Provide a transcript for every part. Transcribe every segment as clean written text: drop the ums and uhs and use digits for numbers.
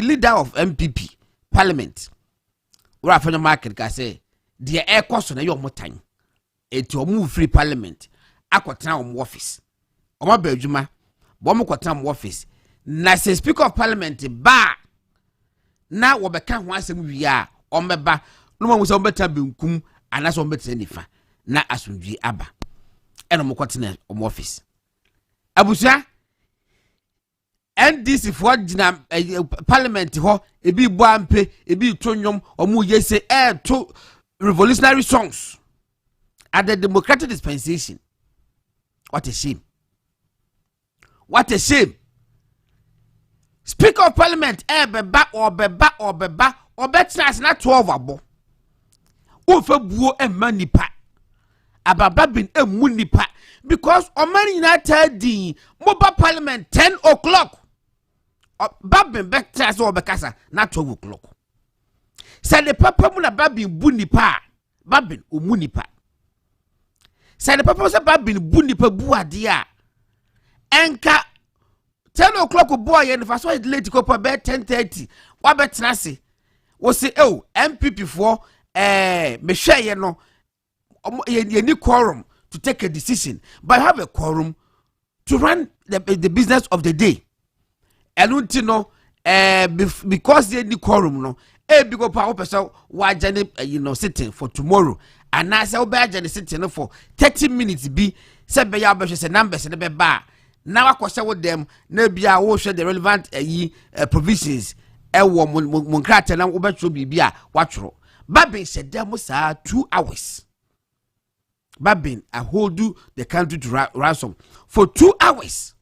leader of MPP Parliament. We are from the market. I say the air cost on your time. It will move free Parliament. Aquatam office. Oma Belgiuma. Bomo Quatam office. Na say Speaker of Parliament ba. Na wabeka once we are on ba. No one was on better bunkum and as on better nifa. Na asunji aba. Eno mo kwatina office. Abusa NDC for Parliament ho ebi boampe ebi tonyom omu yese to revolutionary songs at the democratic dispensation. What a shame. What a shame. Speaker of Parliament beba betina na 12 abo. Ofa buo emanipa. Ababa bin emunipa because Omani United di mobile Parliament 10 o'clock. Babin betina so obekasa na 12 o'clock. Say the papa mu na babin bunipa. Babin omunipa. Say the papa say babin bunipa buade a. Enka 10 o'clock boy and fa so late ko pa be 10:30. Wa betina se. Wo say MPP for me hwe ye no you need quorum to take a decision, but have a quorum to run the business of the day. And you know, because they need quorum, no, because power person why sitting for tomorrow, and I say Johnny sitting for 30 minutes. Be said by your numbers and the bar. Now I question with them. Maybe I will share the relevant provisions. Munkrat and Uber be a watch. Babin said there must 2 hours. Babin, I hold you the country to ransom for 2 hours.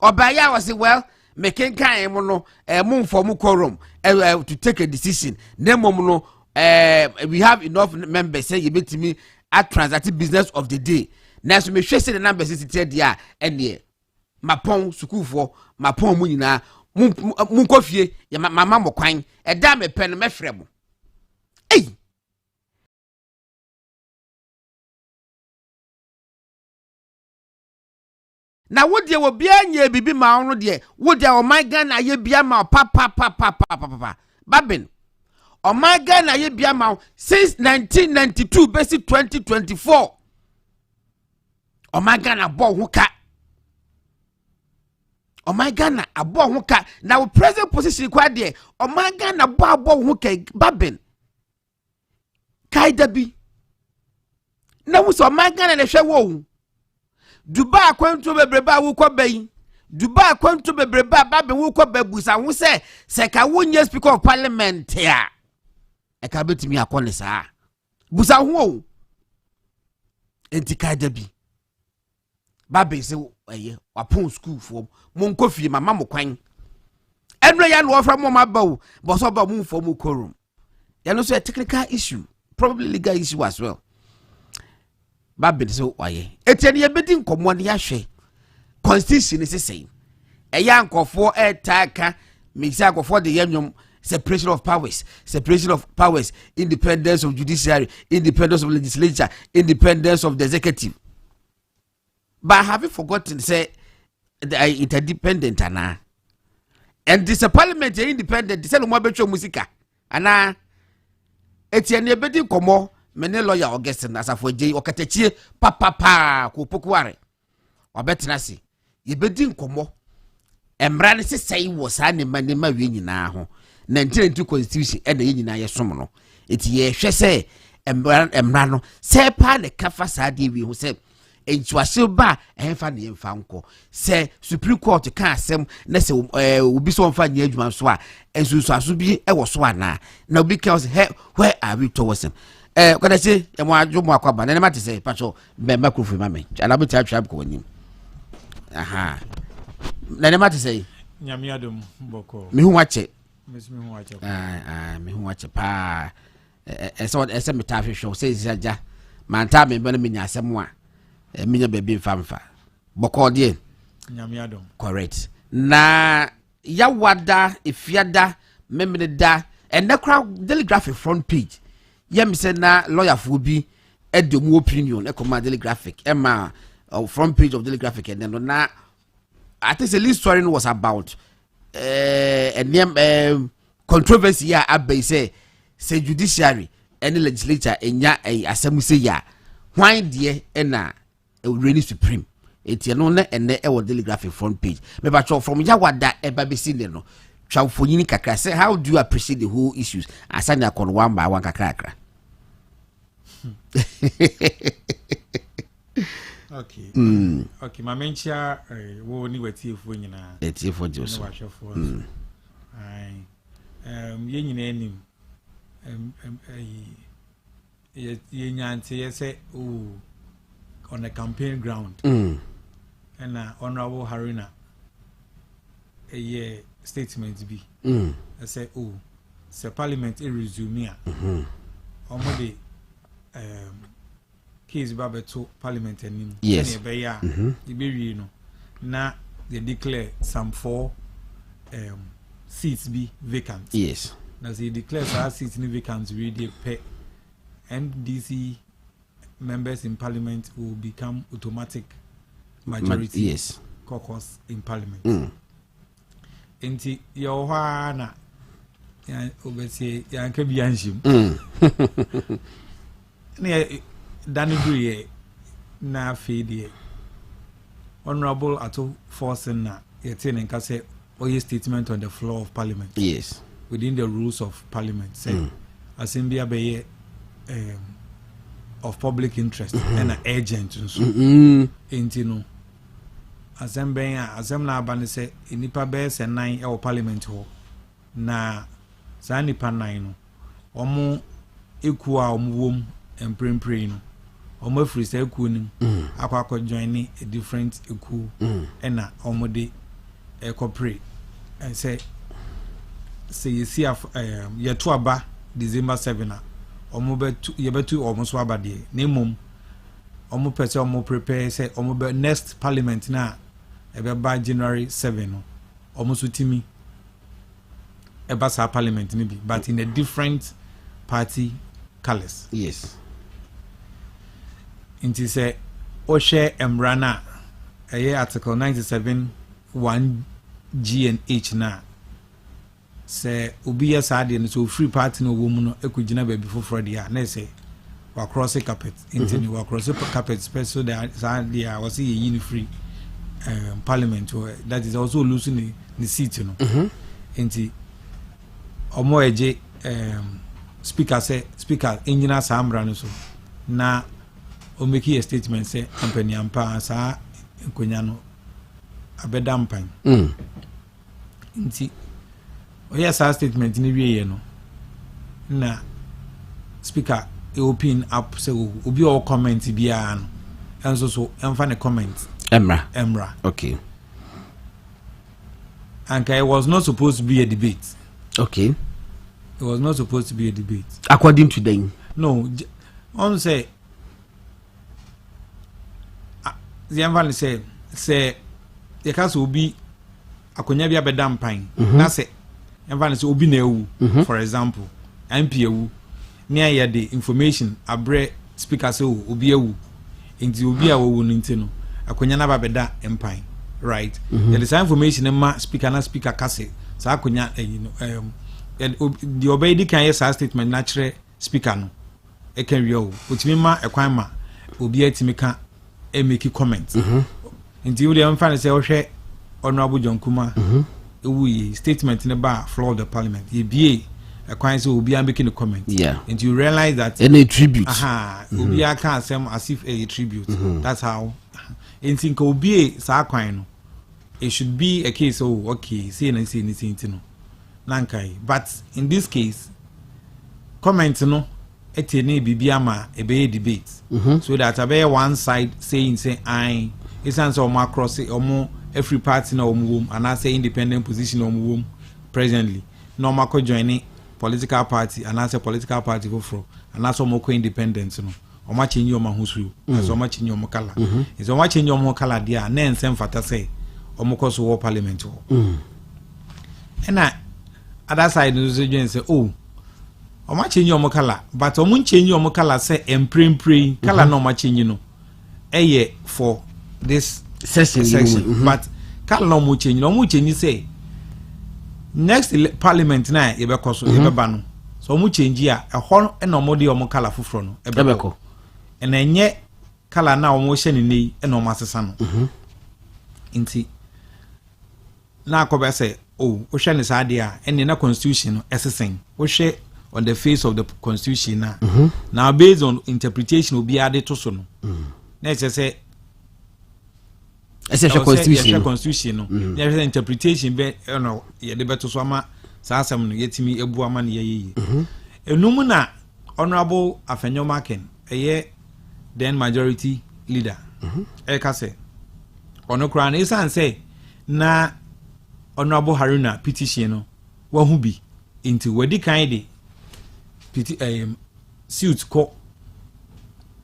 Obaya was well, making kind mono moon for quorum to take a decision. Nemono, we have enough members say you bet me at transacting business of the day. Now, so me share the numbers is there and yeah. My pong suku for my pong munina munkofie ya mama mo kwan e da me pen me fremo. Hey. Na wo de wo bia nya bibi ma ono de wo de o my Ghana ye bia ma papa babin o my Ghana ye bia ma since 1992 basic 2024 o my Ghana bo huka o my Ghana abo huka na wo present position kwa de o my Ghana bo huka babin kaida bi na wo so my Ghana le hwe wo Dubai kwanto bebreba wo kwa bayi Dubai kwanto bebreba babin wo kwa babusa wo se ka wonye Speaker of Parliament ya e ka betimi akone saa busa ho enti kaida bi babin se wapon school for mon kofie mama mo kwan enro ya no ofra mo mabawo bo so ba mo fo mo korum ya no so a technical issue probably legal issue as well. Babin so waye etiani ebedi nkomo ne yahwe constitution is saying e yankofo etaka mixia akofo de yanyom separation of powers, independence of judiciary, independence of legislature, independence of the executive. But have you forgotten say the interdependent ana and this parliament independent say no mo betwa musika ana etiani ebedi nkomo mene lawyer Augustine asafo je okatachie papa ko pokuare wabetena se yebedi nkomo emra ne sesai wo sa ne ma wi nyina ho 1992 constitution e na nyina ye som no eti ye hwe se emra no se pa ne kafa sa de wi ho se entuase ba enfa ne enfa nko se Supreme Court ka asem na se obi so mfa nya adwuma so a ensusu aso bi e wo so ana na obi ka say where are we towards him kwada se e mo adwo mo akwaba na mate se pacho be makrofu mame ala bi tia ko wanim aha na ne mate se nyame adom boko me hu wache me hu wache pa ese meta hwehwe se jaja manta me bana menya asem a menya baby mfa boko de nyame adom correct na ya wada ifiada memene da and the crowd telegraphic front page yem say na lawyer for bi edomu opinion e come daily graphic ema front page of daily graphic and then na I think the least story was about controversy ya abai say judiciary any legislature enya asem say ya hwan de na reign supreme eti no na ene e wo telegraphic front page me ba from yawada e ba be see no twafonyini kakra say how do you appreciate the whole issues asanya kon one by one kakra okay okay my mentia wo ni watiefo nyina etiefo joso ai ye nyina enim ye nyante ye say on a campaign ground and honorable Haruna a statement be I say the parliament resume already case babeto parliament anim yes be ya ibewie no na they declare some 4 seats be vacant yes now they declare our seats in vacant really pay NDC members in parliament will become automatic majority yes caucus in parliament enti yo na ya obese ya nka bi anhim ne danigrie na fedie honorable ato forcing na yete nka say oye statement on the floor of parliament yes within the rules of parliament say assembly abaye of public interest and an agent so enti no asem na abane say inipa be se 9 e parliament ho na sa nipa 9 no omo eku a omo wom emprempre no omo free say eku nim akwa join a different eku na omo de corporate and say you see ye to aba December 7 na omo betu ye betu omo so abade na mum omo pese omo prepare say omo be next parliament na ebe ba January 7 no omo so timi eba sa parliament ni bi but in a different party colors yes inti say o share emrana article 97 1 G and H na say obi ya sade no so free party no wo mu no ekugina ba bi foforo dia na say wa cross carpet inti ni wa cross carpet special that dia was ye free parliament that is also losing the seat no inti omo eje speaker say speaker engineer Samra no so na o make a statement say company ampa sa nkonya no abeda mpan inti oya sa statement ni wiye no na speaker e open up say obi o comment bia no enso so emfa ne comment emra okay and it was not supposed to be a debate okay it was not supposed to be a debate according to them no on say the emfa say the case will be akonya bia beda mpan na say emfa say obi na ewu for example MP ewu near ya the information abre speaker say obi ewu inti obi a wo no ntino akonya na babeda mpan right there is information ma speaker na speaker kase sa akonya the obedi kan yes statement na kire speaker no e kan wi o otimi ma ekwan ma obi atimi ka e make comment inti wo dey mfa say wo hwe honorable John Kuma ewu statement ne ba floor of the parliament ye bie ekwan say obi am making a comment and you realize that any tribute obi aka asem as if a tribute that's how in think obi sa kwan no it should be a case okay say no nankai but in this case comment no etene bibia ma ebe debate so that abe one side saying say I it's answer omo cross omo every party na omo wom and I say independent position omo wom presently no mako joining political party and as a political party for and as omo ko independent no omo change omo husu as omo change omo kala is omo change omo kala dia na ensem fata say omo ko so wo parliament ho na other side no say omo change omo kala but omo change omo kala say emprempre kala no omo change no for this section but kala no omo change say next parliament na yebekọ so yebeba no so omu change a ehọ na omo de omo kala foforo no ebekọ na enye kala na omo hye ne nei na omo asesa no nti na akoba say oh o hye ne saade a ene na constitution no esesen o hye on the face of the constitution na now based on interpretation obi ade to so no na say constitution no there is interpretation be no ye de beto so ama saasem no yetimi ebu ama ne yeye enum na honorable Afenyomaken then majority leader ka say ono kra na isan say na honorable Haruna petition no wa hu bi into wadi kan de suit ko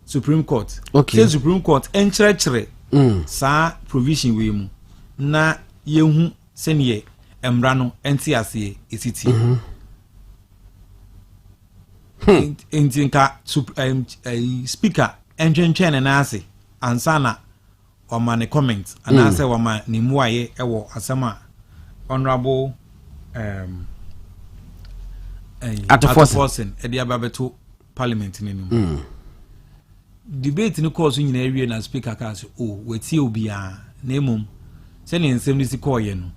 Supreme Court say Supreme Court enchere sa provision we mu na yehu senior emra no enti ase esiti intinka speaker entwenchen na ase ansana o ma ne comment ana say o ma ne muaye ewo asema honorable atforsen edia babeto parliament ni mu debate ni course nyina ewie na speaker ka say oh wetie obia na emom se ne nsem ni sikoye no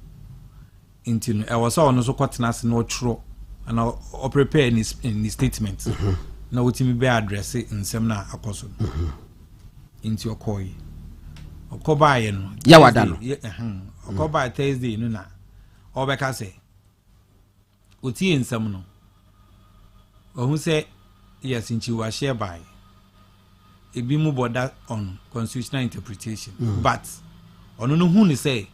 intino e was on so kwatena se no tro and o prepare in statement na wotimi be address nsem na akoso into okoyi okoba ye no ya wada no okoba Thursday no na obeka say otie nsem no ohun say yes nchi wa share by ebi mu border on constitutional interpretation but ono no hu ni say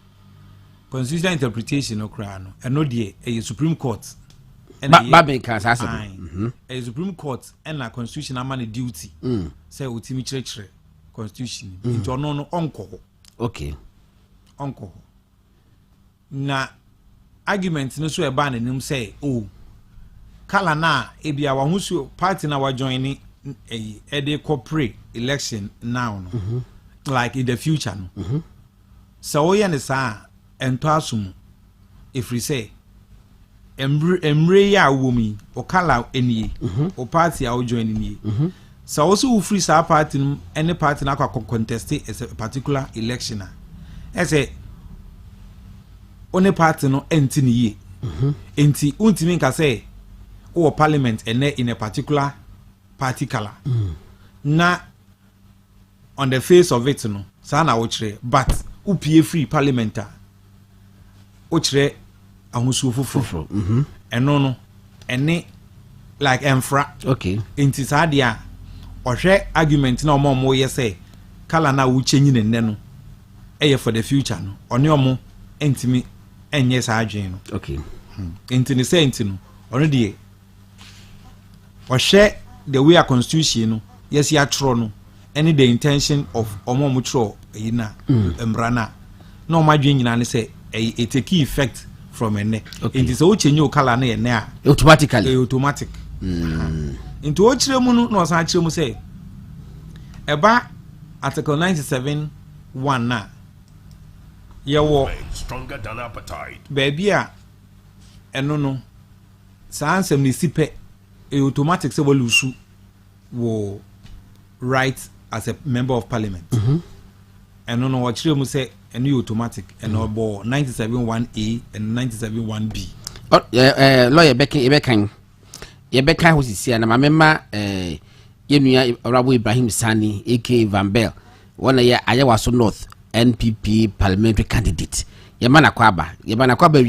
constitutional interpretation no kra no eno de e Supreme Court ba be kan sa asem e Supreme Court and na constitution amane duty say otimi kirekire constitution into ono no onko okay onko na argument no so e ba na nim say oh kala na e bia wa husu party na wa join ni e corporate election now no like in the future no so we and sa ento asum if we say emre ya womi o kala enie o party a o join ni so also we free sa party no any party na akwa contest a particular election e say one party no enti ni ye enti untimi nka say o parliament ene in a particular party color na on the face of it no sa na wo kire but upie free parliament o kire ahosuo foforo eno no ene like emfra okay enti sa dia ohwe argument na omo ye say kala na wo chenyi ne no eye for the future no one omo entimi enye sa adwen no okay enti ne say enti no ono die ohwe the way a constitution no yes ya tro no any the intention of omo mu tro yi na emrana na o madwen nyina ne say e take effect from ene it is o chenye o kala na ene a automatically automatic into o kire mu no na o san kire mu say eba article 97(1) na ye wo stronger than appetite baby a eno no san sem ni sipe automatic say wolusu wo right as a member of parliament and no what chire mu say any automatic and no bo 97(1)A and 97(1)B lawyer Bekan ho sisi na mamema yenua Honorable Ibrahim Sani aka Van Bell wona ye Ayawaso North NPP parliamentary candidate yemana kwaba ye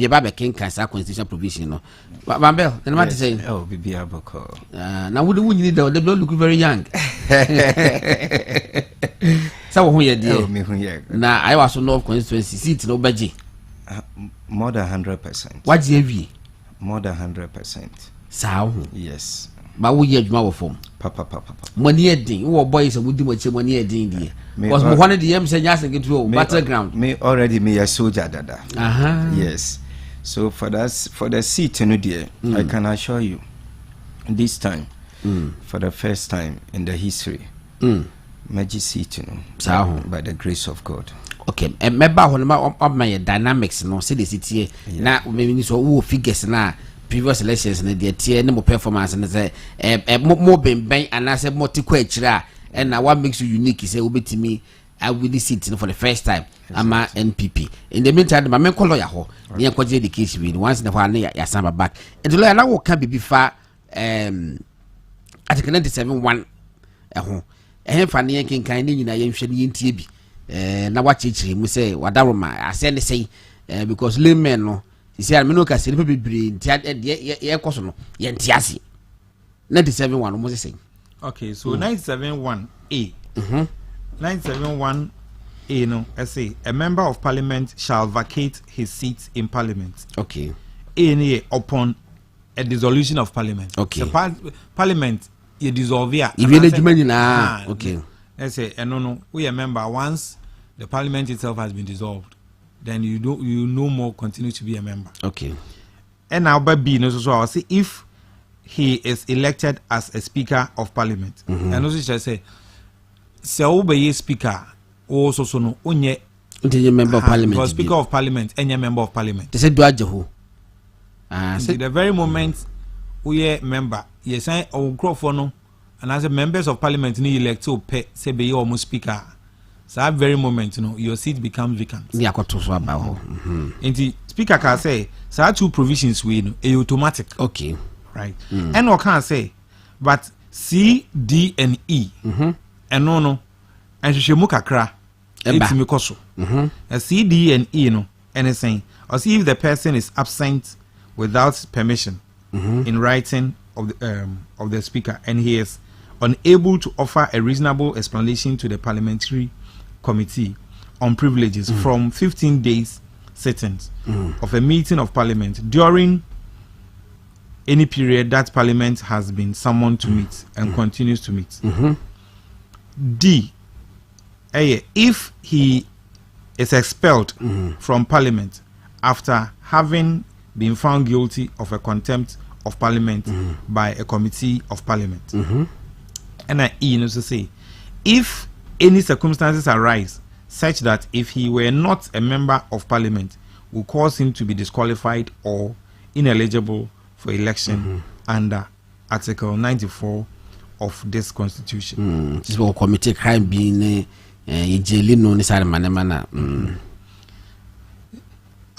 ba be kenkan sa constitutional provision no Van Bell then what say oh bibi aboko na would you they don't look very young so who ye dey me who ye na Ayawaso North constituency seat no beji more than 100% what ye be more than 100% sao yes ba wo ye adwuma wo fom papa money edin wo boys so wudi mo che money edin die because mo one dey am say nyase get to battleground me already me a soldier dada yes so for the seat no dear I can assure you this time for the first time in the history magic seat by the grace of God Okay, member of my dynamics no say the city na maybe so who figures na previous elections na the tier no performance na say more ben and I say more tikwa and now what makes you unique is say obetimi I will sit for the first time ama NPP in the meantime my men lawyer ho near kwaje the case with once in a while ya samba back and the lawyer now can be before article 97:1 ho fa ne yankin kan ne nyina yɛnhwɛ ne yɛntie bi na wakyekye mu sɛ wadaroma asɛ ne sɛ because laymen no sisi me no ka sɛ nipa bebre ntia yɛ kɔso no yɛntie ase 97:1 mo sɛ okay so 97:1A 97:1A no I say a member of parliament shall vacate his seat in parliament. Okay. A upon a dissolution of parliament. Okay. So parliament you dissolve here. Okay. Let's say no we a member once the parliament itself has been dissolved, then you no more continue to be a member. Okay. And now by B no so I say if he is elected as a speaker of parliament. And also shall say so be speaker also so no onye member of parliament. Because speaker of parliament any member of parliament. They say do ajeho. The very moment we are member, yes, I or grow for no, and as a members of parliament ni elect to pay say be your speaker. So that very moment, your seat becomes vacant. Yeah, got to so about. And the speaker can say, so two provisions we automatic. Okay. Right. And what can say, but C, D, and E. And no, and she muka kra. It's me koso. C, D, and E anything. Or see if the person is absent without permission in writing of the speaker, and he is unable to offer a reasonable explanation to the parliamentary committee on privileges from 15 days sittings of a meeting of parliament during any period that parliament has been summoned to meet and continues to meet. D, if he is expelled from parliament after having been found guilty of a contempt of parliament by a committee of parliament. And E also say, if any circumstances arise such that if he were not a member of parliament will cause him to be disqualified or ineligible for election under Article 94 of this constitution. This will commit crime being jailing no nisari manemana.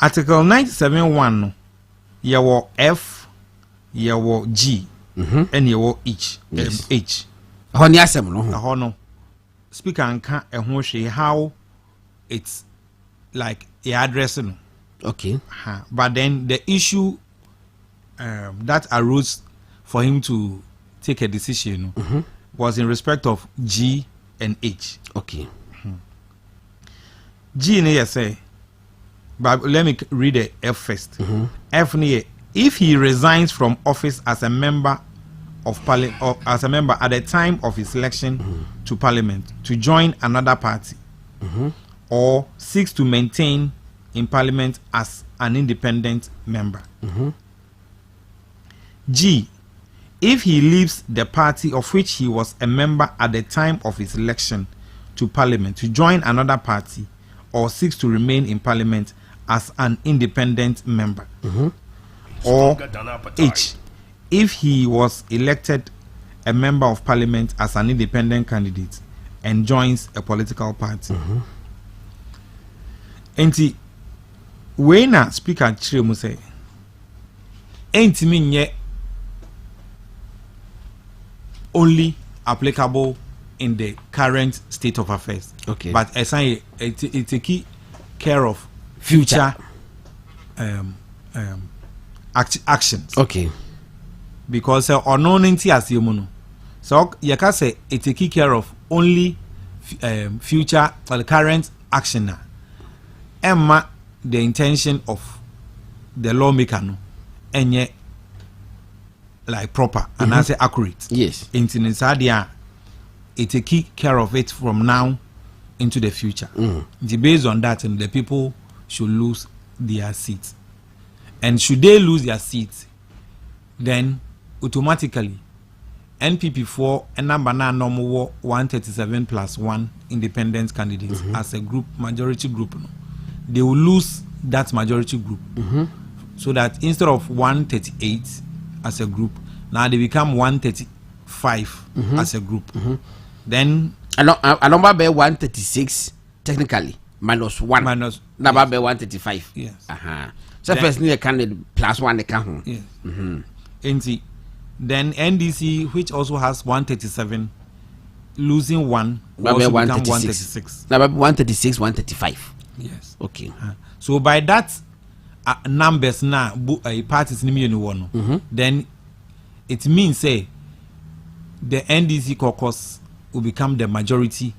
Article 97:1 yawo F, yawo G, and yawo H. Yes. H. Honi asem no. No. Speaker anka ehwo how it's like a addressing. Okay. But then the issue that arose for him to take a decision was in respect of G and H. Okay. G near say, but let me read the F first. F near, if he resigns from office as a member of parliament, or as a member at the time of his election to parliament to join another party, or seeks to maintain in parliament as an independent member. G, if he leaves the party of which he was a member at the time of his election to parliament to join another party or seeks to remain in parliament as an independent member. Or H, if he was elected a member of parliament as an independent candidate and joins a political party. Enti when a speaker chire say enti minye only applicable in the current state of affairs. Okay. But as I it take care of future actions. Okay. Because unknown as you know. So you can say it take care of only future or current action now. Emma the intention of the lawmaker no enye like proper and I say accurate. Yes. Into Sadia it take care of it from now into the future. Based on that, and the people should lose their seats. And should they lose their seats, then automatically NPP for a number na normal 137 plus 1 independent candidates as a group, majority group. No? They will lose that majority group. So that instead of 138 as a group, now they become 135 as a group. Then a number be 136 technically minus 1. Number be 135. Yes. So first need a candidate plus 1 they can. Yes. Then NDC, which also has 137, losing 1, also become 136. Now 136, 135. Yes. Okay. So by that numbers now, parties one. Then it means say the NDC caucus will become the majority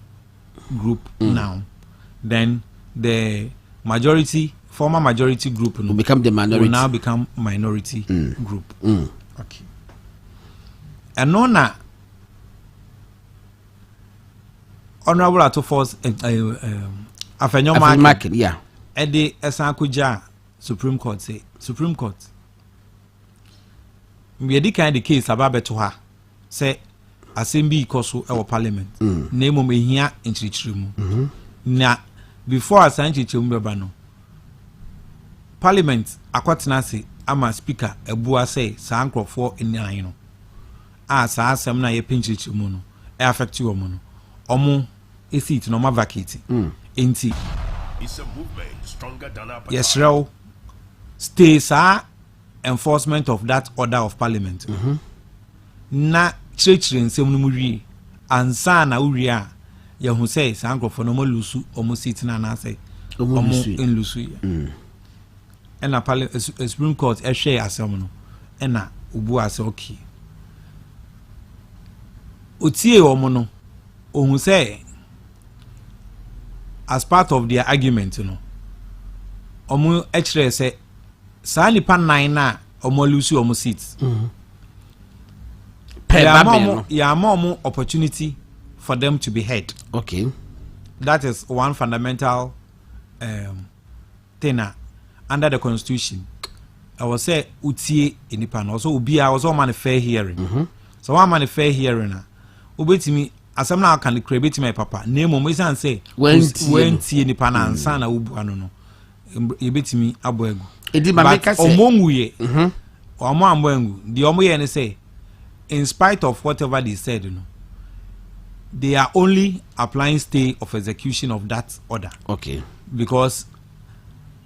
group now. Then the former majority group will become the minority. Will now become minority group. Okay. And no na Honorable Atofos Afenyo Market, yeah. Ede Esankuja Supreme Court say Supreme Court. We edi kind the case ababeto ha say assembly ikoso e Parliament. Na emo mehia enchirichirimu. Na before asanchichirimu beba no Parliament akwatena se ama speaker ebua say sa nkrofo enian no. Sa asem na ye pinchirichirimu no e affect you omo no. Omo seat no ma vacate. Enti it's a movement stronger than appetite. Yes, real stays enforcement of that order of Parliament. Na church nsem no muwie ansa na uria ye hu say sankrofo no mo lusu omo seat na na say omo in lusu ya. Ena Supreme Court e hwe asem no ena ubu ase okay. Otie omo no ohun say as part of their argument, you know, omo actually say sa nipa 9 na omo lose omo seats. Yeah, more opportunity for them to be heard. Okay, that is one fundamental thing under the constitution. I will say utie nipa no, so ubi I was all man fair hearing. So one man fair hearing na ubetimi asem na kan credit my papa name mo isan say when tie nipa na ansa na ubu ano no ebetimi aboegu edi ma make say omonwuye omo amboengu the omo ye ne say in spite of whatever they said, you know, they are only applying stay of execution of that order. Okay, because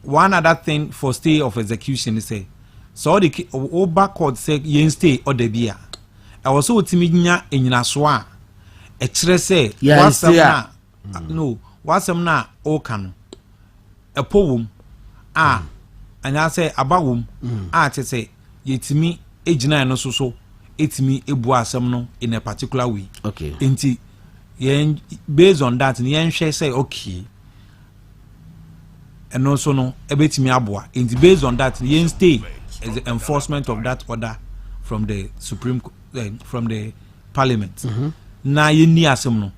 one other thing for stay of execution is say so the oba court say yen stay order bia I was so timinya enyina so a e kire say wasam na no wasam na o kan e powum anya say abawum te say yetimi ejina no so etimi ebu asam no in a particular way. Okay, enti yen based on that yen hwe say okay and also no ebetimi aboa enti based on that yen stay as the enforcement of that order from the Supreme from the Parliament. Na yen ni asem no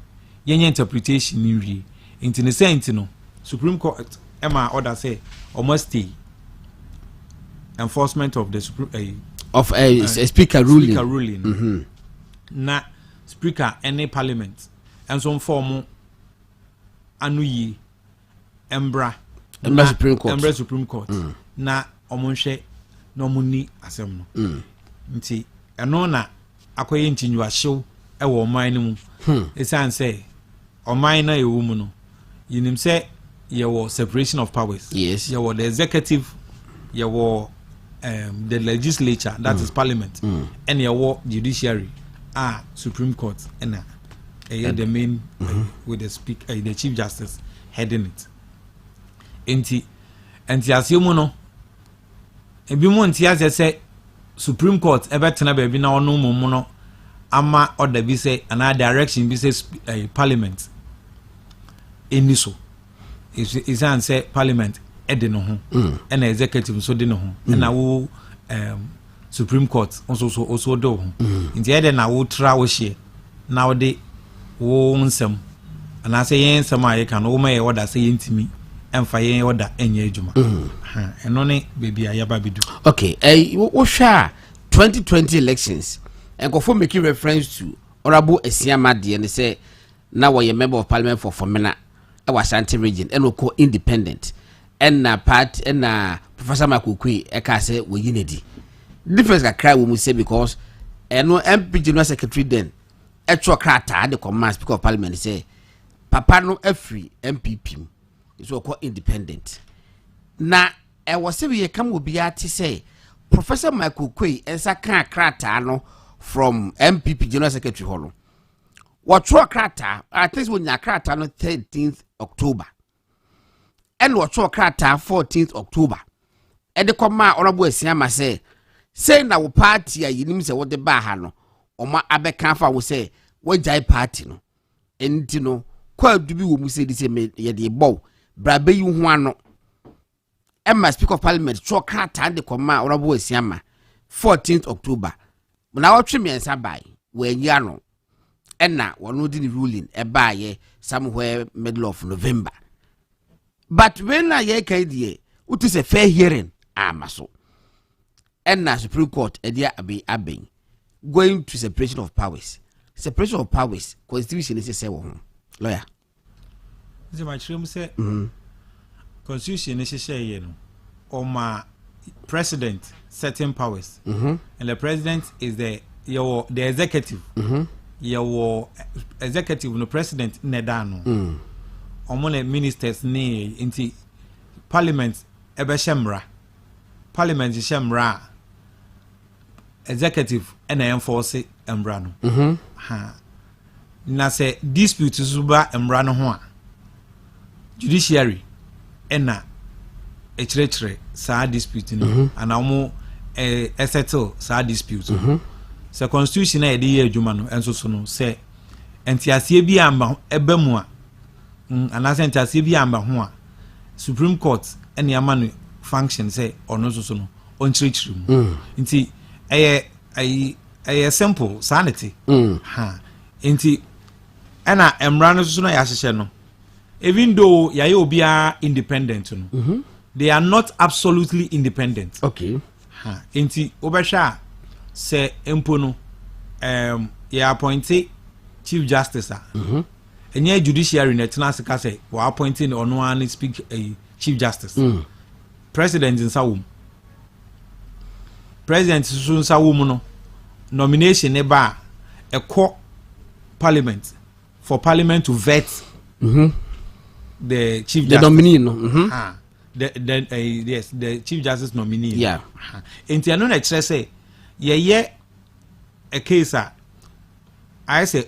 yen interpretation ni wi enti ne say no Supreme Court ema order say almost stay enforcement of the Supreme of a speaker ruling. Speaker ruling. Na speaker any Parliament and some form anu yi embra Supreme Court na omonhwe na omuni asem no nti eno na akoye ntinwa hyew e wo man no mu esan say oman na ewu mu no yinim say ye wo separation of powers. Yes, ye wo the executive, ye wo the legislature, that is Parliament, and ye wo judiciary Supreme Court and the main with the speaker, the Chief Justice heading it. Enti asemu no ebi mo nti ase say Supreme Court ebetena ba bi na ono mumu no ama order bi say ana direction bi say Parliament eniso is an say Parliament ede no ho and executive so de no ho na wo Supreme Court also do ho nti ede na wo tra wo hye na wo de wo nsem ana say yen nsem aye kan wo ma ye order say yentimi emfa yen order enye adwuma eno ne baby ayaba bidu. Okay, wo hwa 2020 elections enkofo making reference to honorable Esiama de and say now we a member of parliament for Fomena Ashanti region and ko independent and na part and na Professor Makukui eka say we unity difference ka cry we must say because no MP general secretary then etro krata the command speaker of parliament say papa no free MPP so called independent na e was say we come will be at say Professor Michael Quay ensa kan krata no from MPP general secretary holo what tro krata at least when ya krata no 13th October and what tro krata 14th October and the command honorable Esiama say na wo party a yinim say what the ba ha no oma abeka fa wo say we jai party no enti no kwa dubi wo mu say di say me ye de bow brabe yi ho ano Emma speaker of parliament tro krata and the command honorable Esiama 14th October na wo twe me ensa bai we anya no enna wono di ruling e ba ye somewhere middle of November but when na ye kai die uti say fair hearing amaso enna Supreme Court edia aben going to separation of powers constitution is say wo lawyer is my chim say constitution is say ye no or my president certain powers and the president is the executive your executive no president nedano omone ministers ni inti parliament ebe shemra parliament shemra executive and enforce embra no ha na say dispute suba embra no ho a judiciary ena echrechere sa dispute no ana mo settle sa dispute so constitution na dey adwuma no enso so no say entiasie bi amba eba mu a ana say entiasie bi amba ho a Supreme Court ene ama no function say ono so no onchirichiri mu nti simple sanity ha nti ana emra no so no ya hyehyɛ no even though yaye obia independent no they are not absolutely independent okay ha nti obehwa say empo no ya appointed chief justice enye judiciary net na sika say wa appointing ono an speak chief justice president in sawum president so sawum no nomination e ba e co parliament for parliament to vet the chief justice the nominee no yes the chief justice nominee yeah enti ano na kire say ye a case I say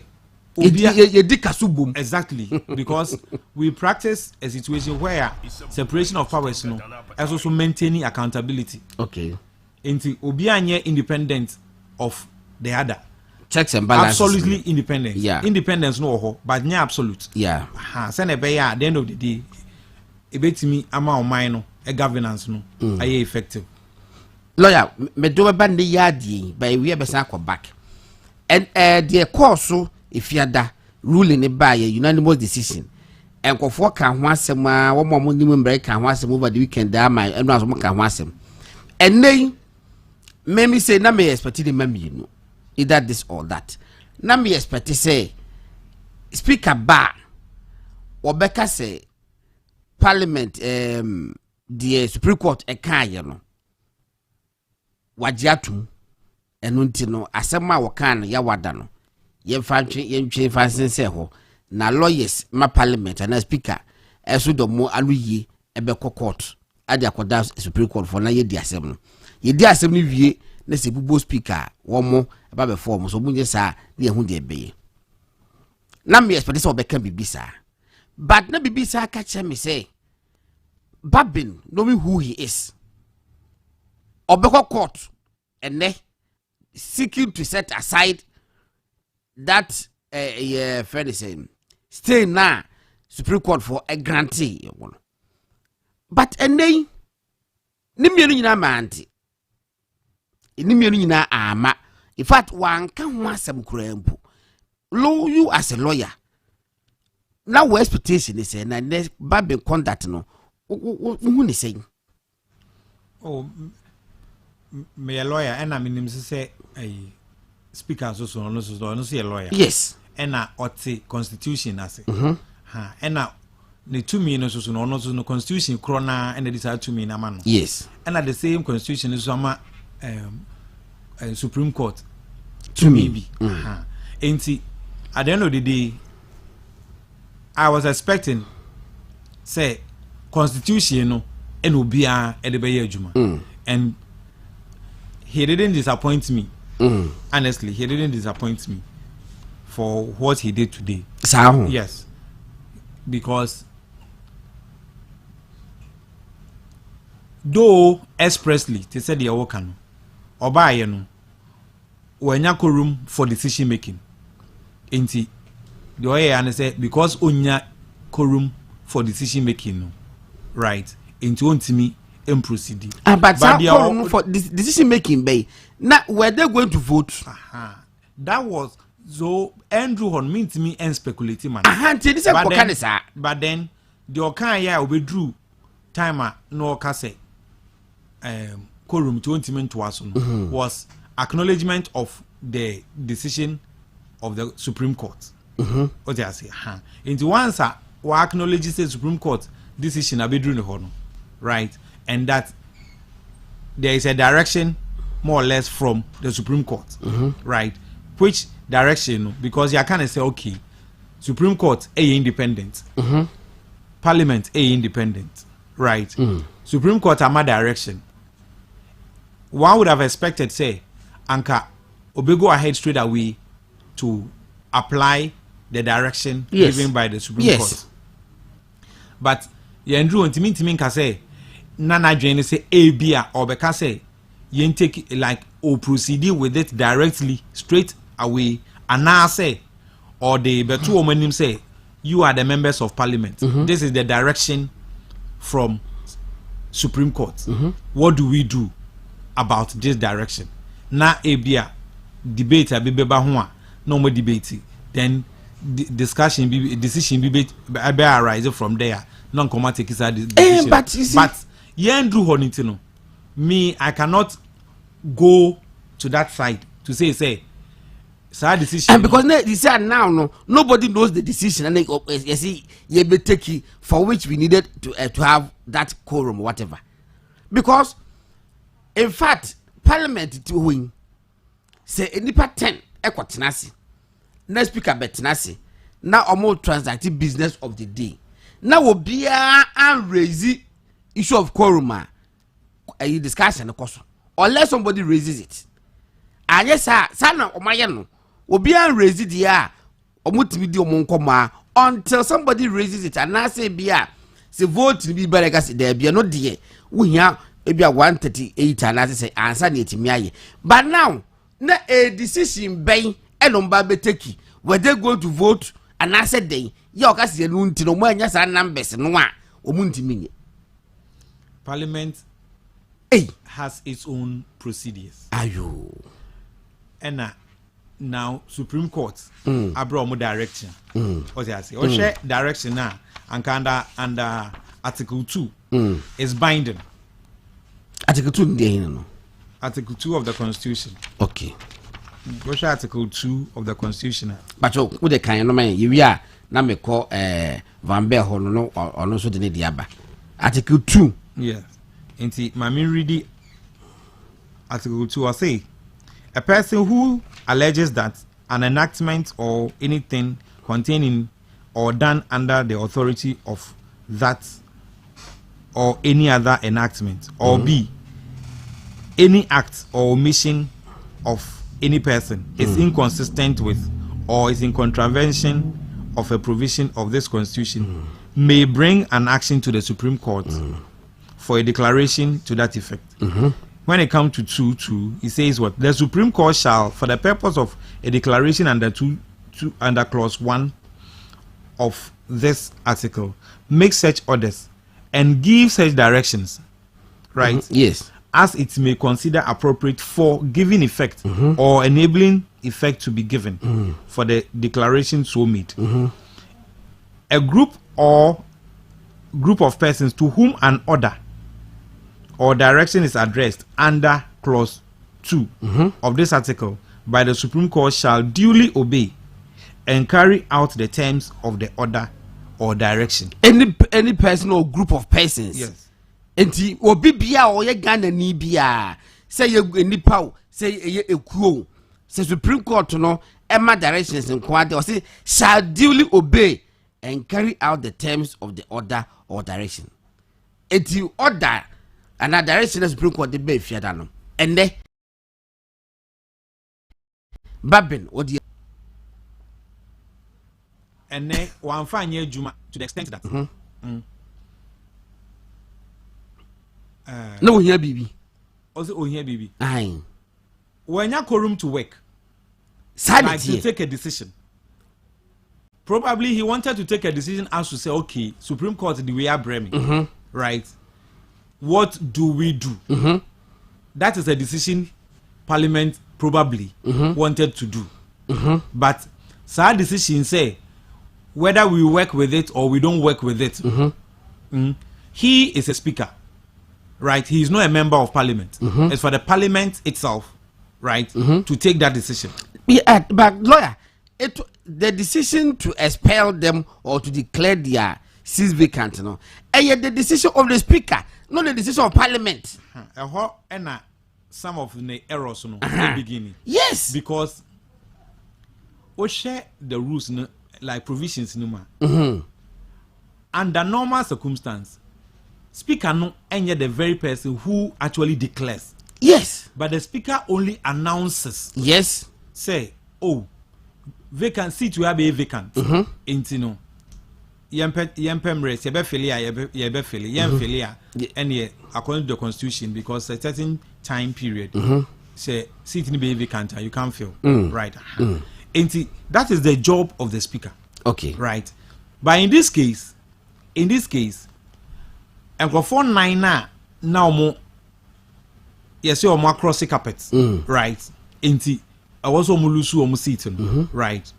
exactly because we practice a situation where separation of powers no as also maintaining accountability okay into obi anye independent of the other checks and balances absolutely independent yeah independence no ho but nya absolute yeah say na be ya at the end of the day e betimi ama o man no a governance no aye effective lawyer me do ba ne yadi by we be san back and the course if yada ruling by a unanimous decision and kofo kan ho asem a wo mo ni member kan ho asem over the weekend da my eno aso mo kan ho asem and then me say na me expect the mami no either this or that na me expect say speaker ba obeka say parliament the Supreme Court e kan ye no wajiatum enu nti no asema wo kan ya wada no yemfa fansen ho na lawyers ma parliament na speaker eso do mo aluyi ebe court ade akoda Supreme Court for na ye di asem no wie na se bubo speaker wo mo eba be form so bunye sa na ehu de ebe na me expect say obeka bibisa but na bibisa ka che me say Babin knowing who he is obeko court and seeking to set aside that friend is saying stay now Supreme Court for a grantee but and then nimienu nyina manti nimienu nyina ama in fact one can wasem kurampo law you as a lawyer now what expectation is saying and this Babin conduct no who is saying oh me a lawyer and I mean say speaker so no see a lawyer. Yes. And na ote constitution ase. Ha, and na the 2 million so no constitution krona and this 2 million man. Yes. And at the same constitution is some Supreme Court 2 million. And see, at the end of the day, I was expecting say constitution no and obia edebeye adwuma. And he didn't disappoint me. Honestly, he didn't disappoint me for what he did today. Yes. Because though expressly they said they are working oba ye no wanya room for decision making. Enti the way and say because onya room for decision making no, right? Enti ontimi proceed. But room for decision making bay. Now were they going to vote? That was so Andrew Horn mean to me and speculating man. But then the okan ya obedru timer no kase quorum to intimate to us was acknowledgement of the decision of the Supreme Court. What I say, into once we acknowledge the Supreme Court decision abedru no hono, right? And that there is a direction more or less from the Supreme Court, right? Which direction? Because you can't say, okay, Supreme Court independent, Parliament independent, right? Supreme Court my direction. One would have expected, say, Anka Obe go ahead straight away to apply the direction given by the Supreme Court. But Andrew and Timin can say, Nana Jane say Abia or Beka say, you take like or proceed with it directly straight away, and now say, or the two women say, you are the members of Parliament. This is the direction from Supreme Court. What do we do about this direction? Na Abia debate abibeba ho a no more debate. Then discussion decision be arise from there. Non comma take decision. But you see, Andrew Honitino, me, I cannot go to that side to say decision. And because they say now no nobody knows the decision, and you see you be taking for which we needed to have that quorum or whatever. Because in fact Parliament to win say any part 10 ekwatenasi na speaker betenasi na omo transacting business of the day. Now will be and raise issue of quorum a discussion unless somebody raises it. And yes sir sana omayano will be and raise it ya omutimi di omonkoma until somebody raises it, and I say bia say vote to be better there be no dear we here maybe 138 and I say answer it me. But now na a decision by enomba beteki whether they go to vote, and I said they ya okasi enu nti no mo anya sa numbers no a omuntimi. Parliament has its own procedures. Ayo. And now Supreme Court abroad direction. What I say? Or share direction now and under Article 2 is binding. Article 2 no. Article 2 of the Constitution. Okay. What's Article 2 of the Constitution? But you the kind no man you are na me call Van Beer no or no so the diaba. Article 2. Yes. Inti mami read Article 2 I say a person who alleges that an enactment or anything containing or done under the authority of that or any other enactment, or B, any act or omission of any person is inconsistent with or is in contravention of a provision of this Constitution may bring an action to the Supreme Court for a declaration to that effect. When it comes to 2.2, it says what? The Supreme Court shall, for the purpose of a declaration under under clause 1 of this article, make such orders and give such directions, right? Yes. As it may consider appropriate for giving effect or enabling effect to be given for the declaration so made. A group or group of persons to whom an order or direction is addressed under clause 2 of this article by the Supreme Court shall duly obey and carry out the terms of the order or direction. Any person or group of persons. Yes. Enti obi bia o ye Ghana ni bia say ye nipa o say ye ekuo say Supreme Court no emma directions nkwade o say shall duly obey and carry out the terms of the order or direction. Enti order and a direction the Supreme Court dey be fiada no ene babin odi ene wan fa anya adwuma to the extent that no here bibi also ohia bibi aye when you quorum to work like to take a decision. Probably he wanted to take a decision as to say, okay, Supreme Court the way are blaming, right? What do we do? That is a decision Parliament probably wanted to do. But our decision say whether we work with it or we don't work with it. He is a speaker, right? He is not a member of Parliament. It's for the Parliament itself, right, to take that decision. Yeah, but lawyer, the decision to expel them or to declare their seats vacant, no, and the decision of the speaker, not the decision of Parliament. And some of the errors in the beginning. Yes, because we share the rules, like provisions, under normal circumstance, speaker no any the very person who actually declares. Yes, but the speaker only announces. Yes, say, oh, vacant seat will be vacant. Intino. Yempem race, yebe filia, and according to the constitution, because a certain time period, say seat in be vacant, you can't fill. Right. That is the job of the speaker. Okay. Right. But in this case, and for 4-9 now more, yes, you're more cross carpets. Right. I was almost seat, right?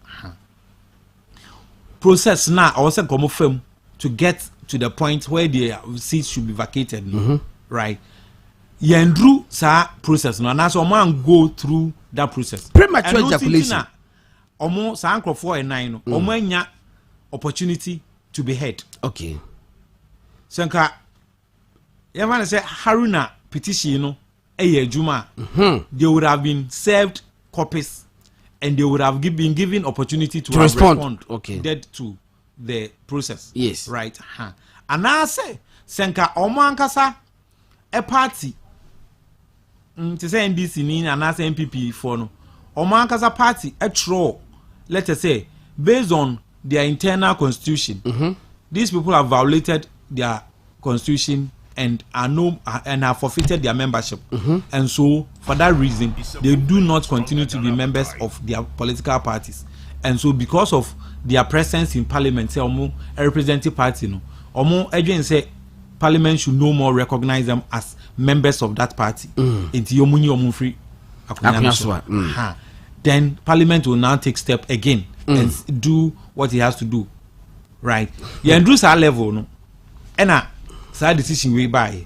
Process now, I was come firm to get to the point where the seats should be vacated, right? Yandru sa process no, and so man go through that process. Premature ejaculation. Omo sa anko 4-9 no, omo nya opportunity to be heard. Okay. Senka, you man say Haruna petition no, juma. They would have been served copies and they would have been given opportunity to respond okay dead to the process. Yes, right. And I say senka omankasa a party to say NDC ni and I say MPP for no omankasa party a throw, let us say based on their internal constitution. These people have violated their constitution and have forfeited their membership, and so for that reason they do not continue to be members of their political parties, and so because of their presence in Parliament, say a representative party no, again say Parliament should no more recognize them as members of that party. Then Parliament will now take step again and do what it has to do, right? Yeah, and do our level no, and that decision we buy.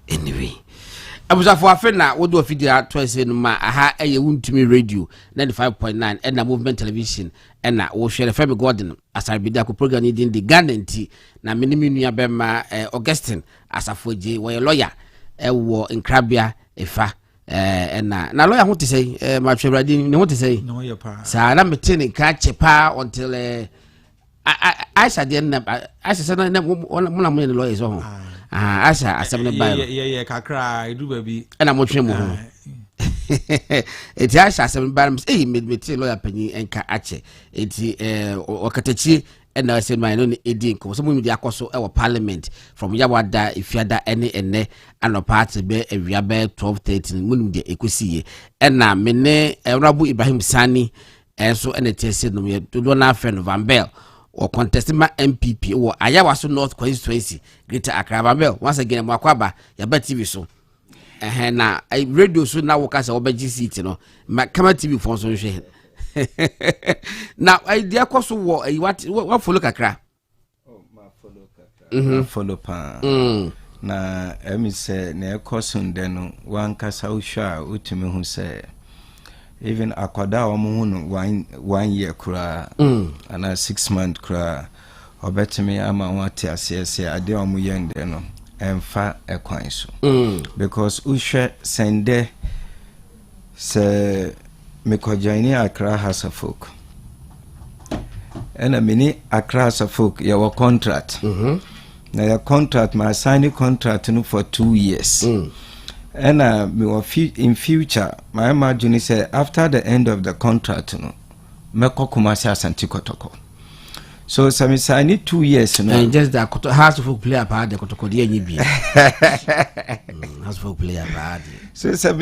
Anyway, I was for a friend now. What do I feel twice in my aha a to me radio 95.9 and a movement television and I will share the family garden Asare-Bediako program in the Ghana tea. Na minimum Bema Augustine as a 4J where a lawyer war in Crabia efa and now lawyer what to say my favorite what to say no your pa so I'm meeting catch a pa until I said I said one of the lawyers on I said yeah kakra do baby and I'm watching it's Asha 7 barms made me tell lawyer penny and catch it's Okatachi and I said my own edinko some with the akoso our Parliament from Yawada if you had any and no party be a reabe 12-13 moon de equisi and now mene Rabu Ibrahim Sani and so and it said no me to do friend Van Bell or contesting my MPP or Ayawaso North constituency Greater Accra Bell once again Makwaba ya bet TV so na I radio so now work as a OBGC you know my camera TV for so share now I dear course what follow kakra oh my follow kakra follow pa na emi say na ekosun de no wan kasa usha utimi hu say even akwada omuhunu 1 year kura and a 6 month kura obetimi ama wati asese ade omu yende no emfa ekwan so because uhwe sende se mekojaini Accra House of Folk ena mini Accra House of Folk your contract na your contract my signing contract no for 2 years and in future my imagine say after the end of the contract no meko kumasi Asante Kotoko so some I need 2 years no and just that House of Folk play a part the Kotoko dey nyi bi House of Folk play a part so some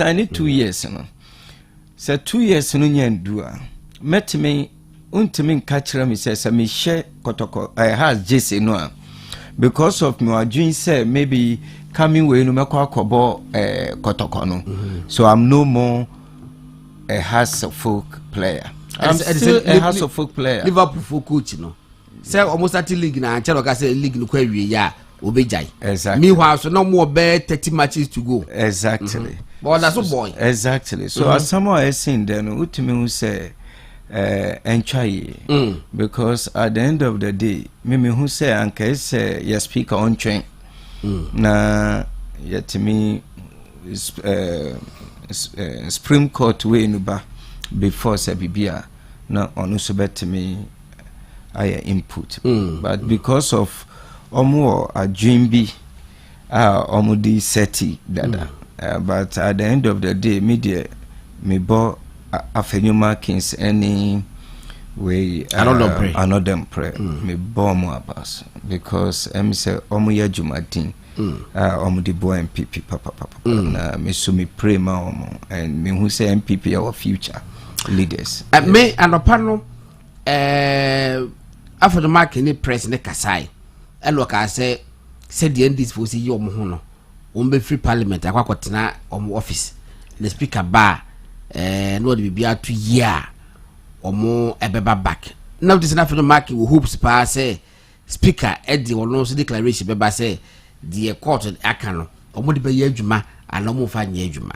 I need 2 years no so 2 years no nyandua metime untime nkachira me say me share Kotoko has jese no because of my dream say maybe coming way no meko akobo Kotoko no so I'm no more a House of Folk player. I'm still a House of Folk player. Liverpool folk coach no say almost at league na anchelo ka say league no kwa wie ya obejai exactly meanwhile so no more 30 matches to go exactly but that's a boy exactly so as someone is saying then utimi who say enchai because at the end of the day me who say anka say your speaker on train na yetimi Supreme Court way no ba before say bibia na onu so betimi aya input but because of omo adwimbi omudi seti dada but at the end of the day media me bo afenuma kings any way another pray me bo mo abas because say omo ya jumadin omudi bo MPP papa na me so me pray ma omo and me who say MPP our future leaders me anopano after the mark ni press ne kasai elo ka say the NDs for see your ho no be free parliament akwakotena office the speaker ba no de bibia 2 year omo ebeba back now this na after the mark we hopes pa say speaker edi ono so declaration beba say the court aka no omo de be ye adwuma ana omo fa nye adwuma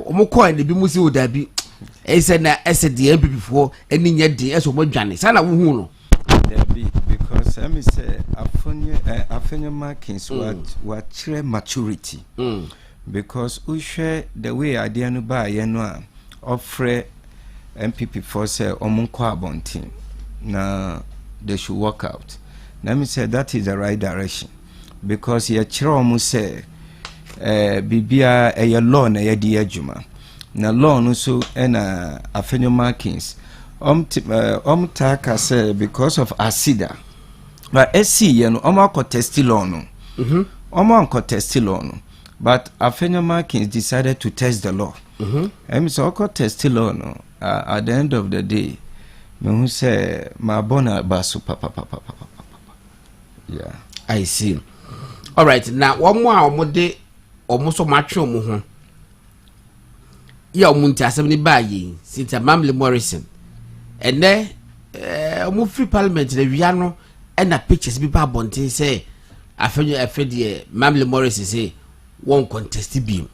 omo ko ne bi musi odabi say na the MPP for any nye de eso mo dwane sana wo hu no because I say afonye markings what clear maturity because we share the way idea no ba ye no a offer MPP for say omunko abontin na they should work out. Let me say that is the right direction because ye kire omu say bibia e law na ye di adwuma na law no so na afonye markings taka say because of asida but SC you know contest law no contest law no but Afenyo Markins decided to test the law so contest law no at the end of the day me who say my bona basu papa yeah I see all right now one more omode omuso matwe omu ho ya omunti asem ni bayi since Mamle Morrison and then free parliament the wiano and the pictures people bonte say afedi Mamle Morris say one contest beam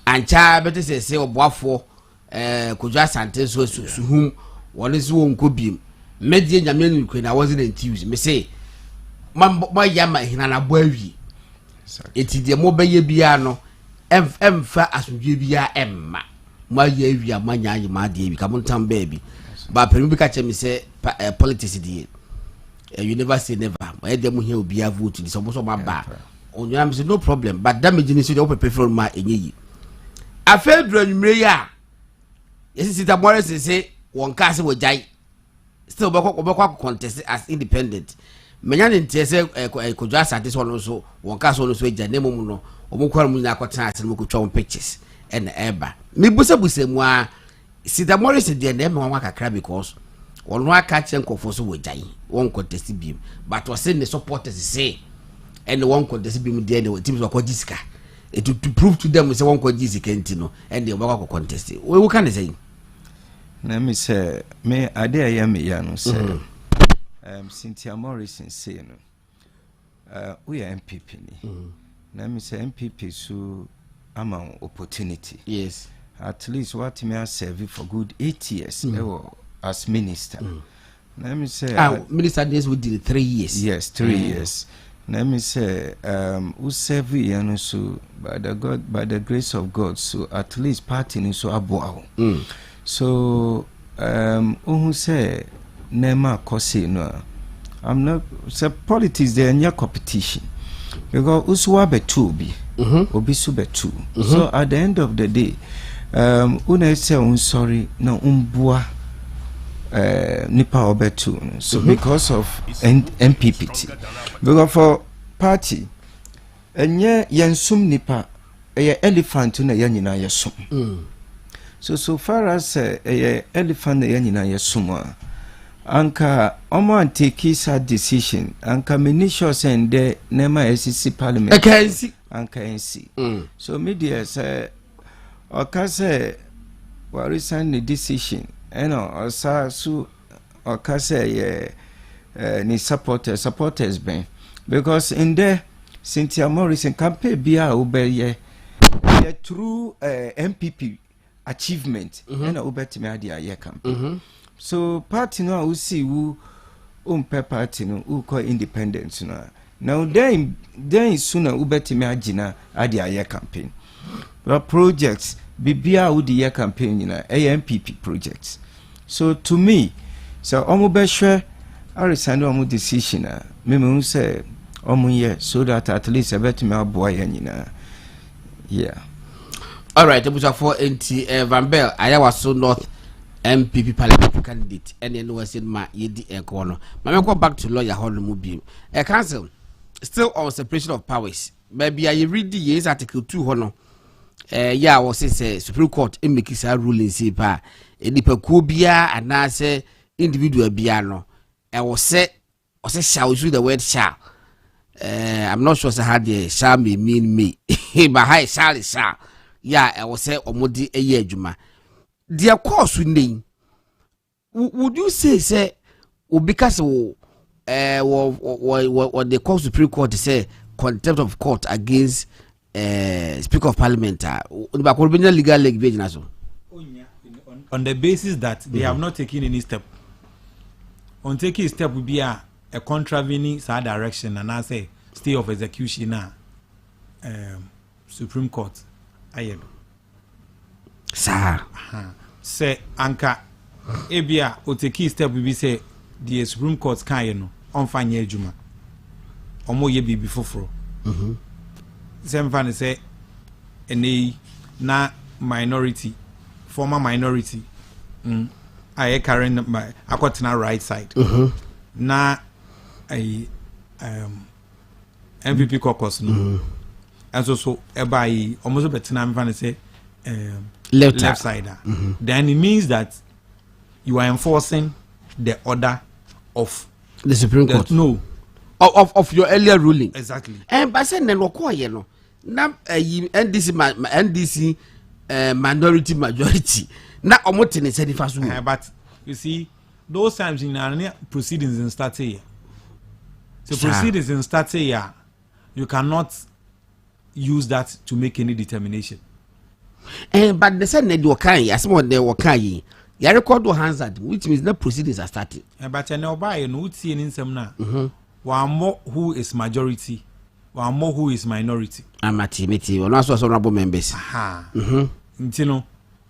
and cha better say oboafo Kojo Asante so whom one is won go beam media nyamenu kwen I wasn't enthused me say my yama hinana boawi eti de mo beye bia no emfa asodwe bia emma ma ye wi amanya yi ma de bi kamontam baby but pelu bi ka che me say politics die you never say never why dem here obi a vote so so ma ba onyo am say no problem but damage ni so dey open prefer ma enyi afedru anwumre ya yes sita more say won ka say wojai still obekwa contest as independent menya ne ntie say Kojo Asante so no so won ka so no so eja nemu mu no omokwara mu na akota ase mu kotwa pictures and eba me busa mu a sita more say dey na me kakra because one wa catch and for so wojai one contest beam but was saying the supporters say and one contest beam there the teams were Judicial to prove to them say one Judicial no and they were contest we can say let me say me ade ayam ya no say Cynthia Morrison say no we are MPP ni let me say MPP so ama opportunity. Yes. At least what me serve for good 8 years as minister. Let me say minister days we did 3 years. Yes, 3 years. Let me say who serve you so by the grace of God, so at least party so abo. So who say nema kosi no, I'm not say politics there near competition because uswa betu bi obi su betu. So at the end of the day una say sorry na umbua nipa obetu. So because of MPPT, because for party enye yensum nipa elephant na yanyina yesum. So far as elephant na yanyina yesum anka omo take sad decision anka many sure send there nema SCC parliament anka NC. So media say okase warisan the decision osa su okase ni supporters ben because in there Cynthia Morrison campaign bia obeye through MPP achievement obetime ade aye campaign. So party no we see who party no who call independence no. Now then sooner ubetime agina ade aye campaign. But projects bibia wo the year campaign na MPP projects. So to me, so omo be hwe arisande omo decision a me say omo ye so that at least ebetime aboa ya nyina. Yeah. All right, Abuja for NT Van Bell Ayawaso North MPP parliamentary candidate and then was in my yedi enkono. Mama go back to lawyer Hall Mubi. A council still on separation of powers. Maybe I read the years article 2 hono. Yeah, was say Supreme Court in make sa ruling say pa enipa ku bia anase individual bia no. I was say shall use the word shall. I'm not sure how the shall may mean me. But how shall is shall. Yeah, I was say omodi eye adwuma. Their course name. Would you say because what they call Supreme Court to say contempt of court against Speaker of Parliament legal leg on the basis that they have not taken any step. On taking a step would be a contravening side direction and I say stay of execution Supreme Court. Aye. Sir. Say anka ebia o take step we say the Supreme Court kan ye no on fanye adwuma. Omo ye bibi foforo. Same fan say ene na minority former minority I current my akotena right side. Na a MPP caucus no. And so by almost bettina fan say left side. Then it means that you are enforcing the order of the Supreme Court. No. Of your earlier ruling. Exactly. And by saying no na NDC minority majority na omotene say the first one. But you see those times in our proceedings in start here. So proceedings in start here you cannot use that to make any determination. But they said they were kind. As someone they were kind. You record your hands at, which means the proceedings are starting. But I know by no see in some now. One more who is majority, one more who is minority. I'm a timidity. One also honorable members. You know,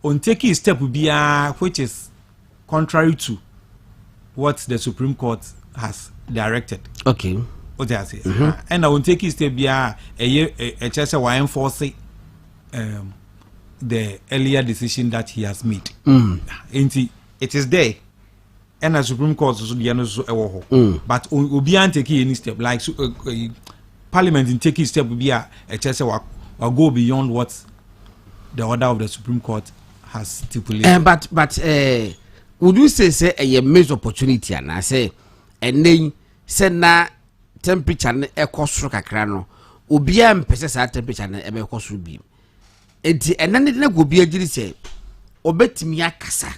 on taking step will be which is contrary to what the Supreme Court has directed. Okay. What I say, and I will take it step be a chance why enforce the earlier decision that he has made. It is there, and the Supreme Court also but Obian take any step like Parliament in taking step will be a chance or go beyond what the order of the Supreme Court has stipulated. But would you say a missed opportunity and I say and then send na temperature na ekosoro kakra no obia mpese sa temperature na ebe ekosoro bi enti enane na go bia giri se obetimi akasa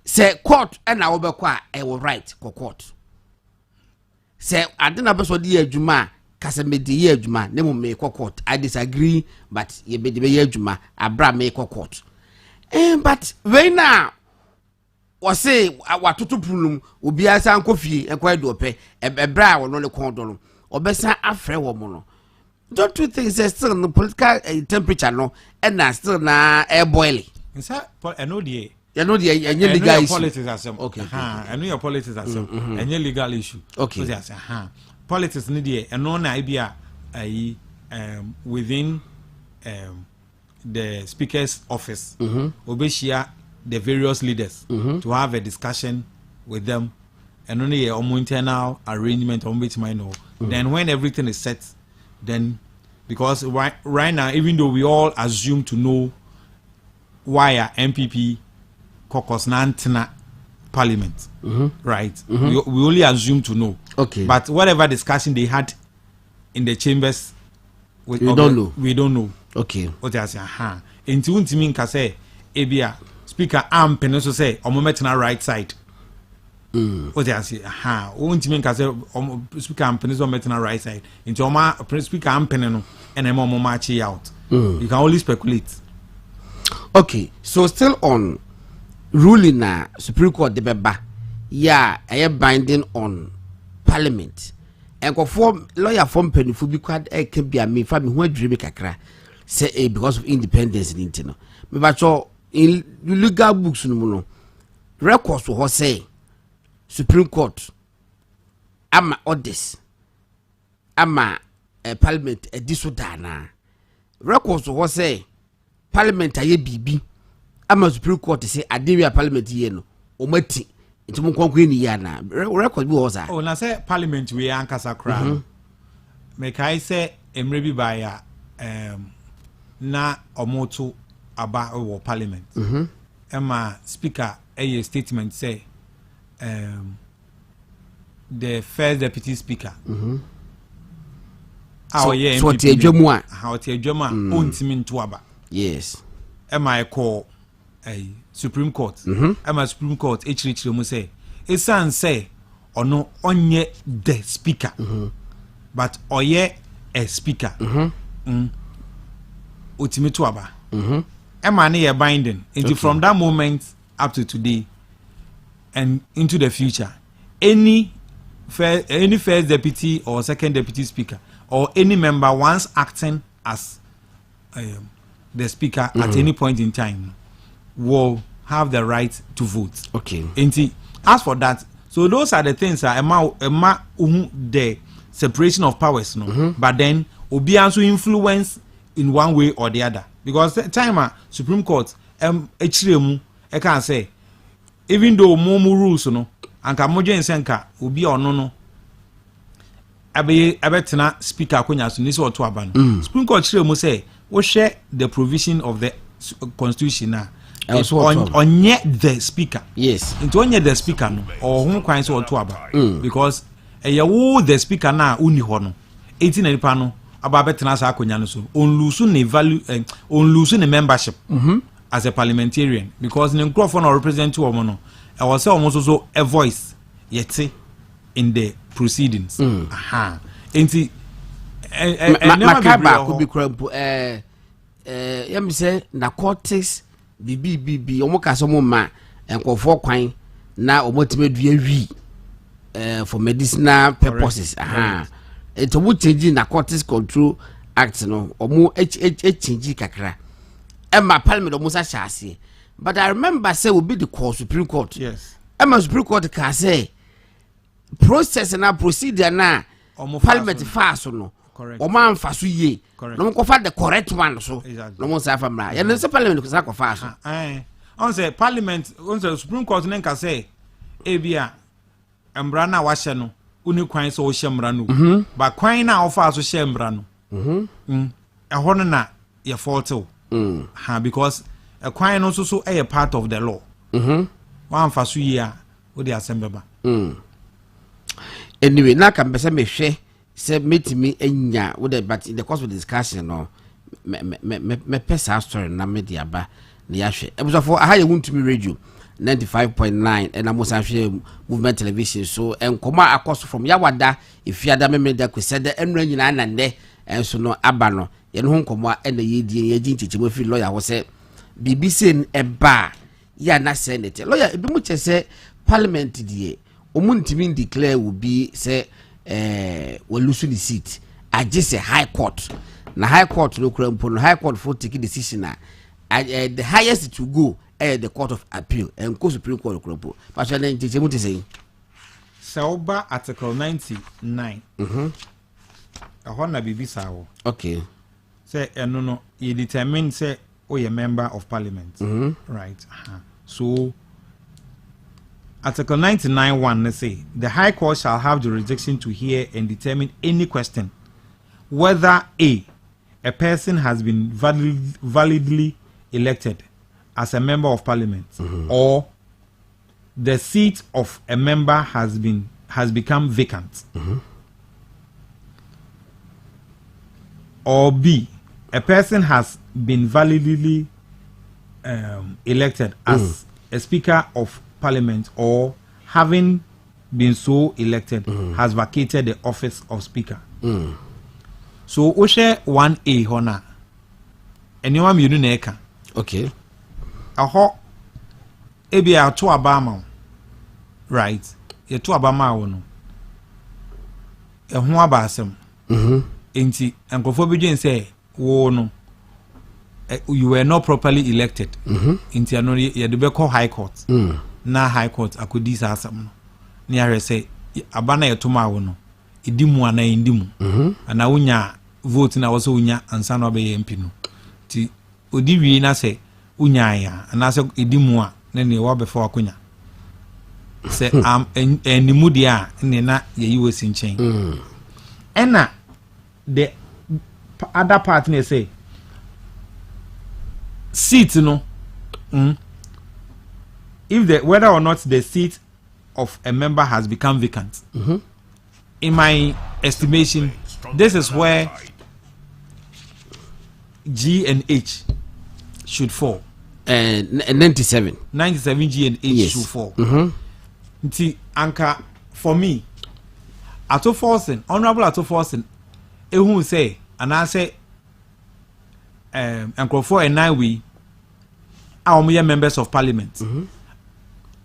se court na wo be kwa e wo right ko court se ade na be so de adwuma kasa me di ye adwuma ne mo me court I disagree but ye be di ye adwuma abra me court but when now was say watoto pulum obi asa nkofie ekwa do pe ebra wono le kon do no obesa afre wo mo no don't you think there's still no political temperature no and still na air boiling nsa eno de you know the legal issue politics asem okay I know your politics asem enye legal issue okay politics ni de eno na ibia within the speaker's office obeshia the various leaders to have a discussion with them and only a internal arrangement on which I know. Then when everything is set, then because right now, even though we all assume to know why a MPP caucus nantana parliament, right? We only assume to know. Okay. But whatever discussion they had in the chambers, we don't know. We don't know. Okay. What I say, into untimin kase ebia speaker am peniso say omometna right side. What I say, untimin kase speaker am peniso metna right side. Into oma speaker am peneno and emo march out. You can only speculate. Okay, so still on ruling na Supreme Court de beba, yeah, I am binding on Parliament. And conform lawyer form penifu bi kwad can be a me family who dream kakra say because of independence in intino. Me bacho in legal books no records to say Supreme Court ama orders ama Parliament disodana records to say Parliament aye bibi ama Supreme Court say adewe Parliament ye no omati nti mo kwankwan ni ya na record bi wo sa oh na say Parliament we ankasa kra me kai say emre bi ba ya na omoto aba wo Parliament ema speaker a statement say the first deputy speaker so te adwamu a how te adwamu a ontimi nto aba yes ema call Supreme Court ema Supreme Court echirichiri mu say esan say ono onye the speaker but oye a speaker otimi to aba ema na ye binding into from that moment up to today and into the future any first deputy or second deputy speaker or any member once acting as the speaker at any point in time will have the right to vote. Okay. As for that, so those are the things that the separation of powers, no. But then obi also influence in one way or the other because the time Supreme Court echiremu I can say even though more rules no anka mojo ensenka obi ono no abetena speaker akonya so ni so to aba no Supreme Court chiremu say we share the provision of the constitution na onye the speaker yes into onye the speaker no or hu kwan so to aba because eyawo the speaker na uni ho no 18 na nipa no aba betena sa akonya no so on lose ne value on lose ne membership as a parliamentarian because the microphone or represent to omo no I was almost so a voice yet in the proceedings enti makaba could be crumple yam say narcotics bibi omo ka so mo ma enkofo kwan na omotime dua wi for medicinal purposes ento mo change narcotics control act no omo change kakra Emma Parliament almost a chassis. But I remember say will be the court Supreme Court. Yes. Emma Supreme Court can say process and procedure na Parliament fast no. Correct. O man fasu ye. No go find the correct one so. Exactly. No mo say famra. Ya no say Parliament go say go fast. On say Parliament on say Supreme Court nen ka say ebia mbra na wa hye no uni kwan so wo hye mbra no. Ba kwan na wo fa so hye mbra no. Ehọ no na ye fault o. Because a kwine also so a part of the law. One for 2 years with the assembly. Anyway, now can be me share say meet me enya with the but in the course of the discussion no me pesa story na media ba na ya hwe. Ebuso for I want to me radio 95.9 and almost actually movement television so and come across from Yawada if you had a memory that could say the end and there and so no abano yen home come and the yedi teaching lawyer was say BBC a bar ya na senate lawyer be much say parliament die omuntimi declare will be say we lose the seat I just say high court na high court no krampo no high court for taking decision the highest it will go the court of appeal and go supreme court krampo but then teaching what say Sauba article 99 na bibi sawo okay say no you determine say a member of parliament right so Article 99(1) they say the High Court shall have jurisdiction to hear and determine any question whether a person has been validly elected as a member of parliament or the seat of a member has become vacant or b a person has been validly elected as a speaker of parliament or having been so elected has vacated the office of speaker. So Oshe 1A hona anyone mienu na eka. Okay. Aho ebi ato abama right. Ye to abama wono. Ehun abasem. Enti enkofo bi say wo no you were not properly elected. Enti ano ye de be call high court. Na high court akodi sa asam no ni are say abana yetoma wo no idimu ana indimu ana wonya vote na wo so wonya ansa na obeye MP no ti odiwi na say wonya ya ana say idimu a na ne wo before akonya say am enimu dia ne na ye yiwo sinchen ena the other part ne say seat no if whether or not the seat of a member has become vacant. In my estimation, this is where G and H should fall. 97 G and H should fall. Anka for me, Ato Forsen, Honorable Ato Forsen, who say, and I say, Uncle 4 and 9 we are members of parliament.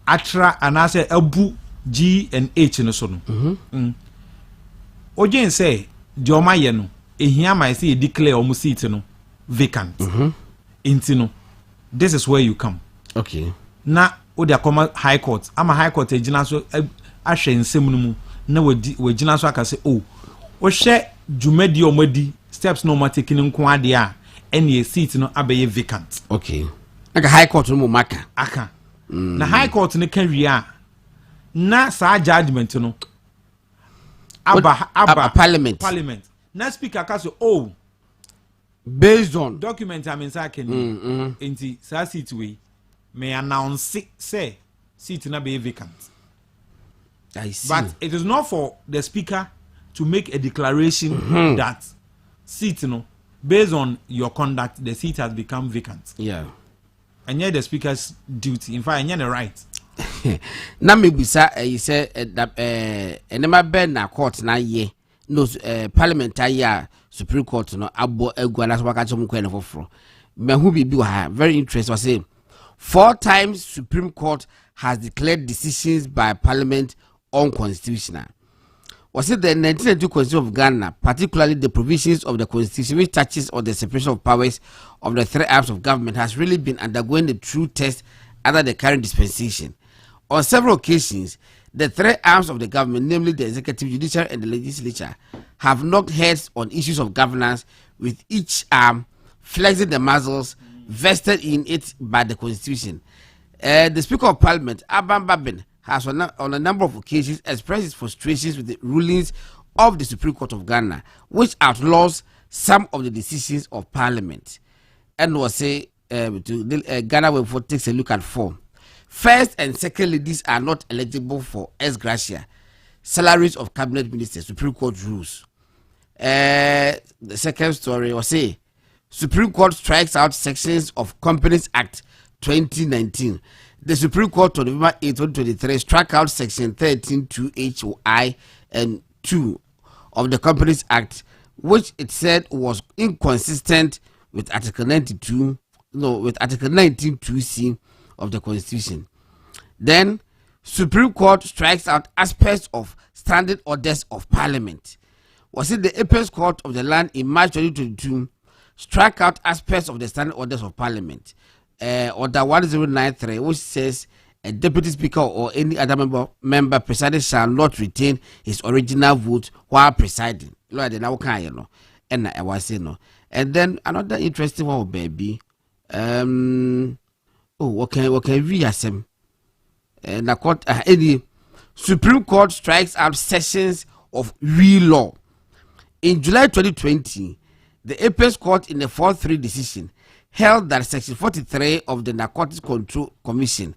Atra and I say Abu G and H in the son. Ojen say Joma Yeno, a here my see declare almost seat no vacant. Intino. This is where you come. Okay. Na Odia Common High Court. I'm a High Court a jinaso Ashe in Semumu. No we jinaso aka say oh. O share Jumedi or Medi steps no more taking in Kwadia and ye seat no abe vacant. Okay. Like a High Court no maka. Aka. Na High Court ne carry na sa judgment no aba parliament na speaker ka so oh based on document am inside can enti sa seat we may announce say seat na be vacant. I see. But it is not for the speaker to make a declaration that seat no based on your conduct the seat has become vacant. Yeah. And yet the speaker's duty. In fact, and yet the right. Na me bisa you say that enema ben na court na ye no parliamentary supreme court no abo egua na so waka chom kwa na foforo. Me hu bibi wa very interesting say 4 times supreme court has declared decisions by parliament unconstitutional. Was it the 1992 Constitution of Ghana, particularly the provisions of the Constitution which touches on the separation of powers of the 3 arms of government, has really been undergoing the true test under the current dispensation. On several occasions, the 3 arms of the government, namely the executive, judicial, and the legislature, have knocked heads on issues of governance, with each arm flexing the muscles vested in it by the Constitution. The Speaker of Parliament, Aban Babin, has on a number of occasions expressed his frustrations with the rulings of the Supreme Court of Ghana, which outlaws some of the decisions of Parliament. And was say Ghana will takes a look at 4. First and second ladies are not eligible for ex gratia salaries of cabinet ministers. Supreme Court rules. The second story was say Supreme Court strikes out sections of Companies Act 2019 The Supreme Court on November 8, 2023 struck out Section 13(2)(h)(i) and 2 of the Companies Act, which it said was inconsistent with Article 19(2)(c) of the Constitution. Then, Supreme Court strikes out aspects of standing orders of Parliament. Was it the Apex Court of the Land in March 2022 struck out aspects of the standing orders of Parliament? Order 1093, which says a deputy speaker or any other member presiding shall not retain his original vote while presiding. And then another interesting one, baby. Okay, we asem. Any Supreme Court strikes out sections of real law. In July 2020, the Apex Court in the 4-3 decision held that Section 43 of the Narcotics Control Commission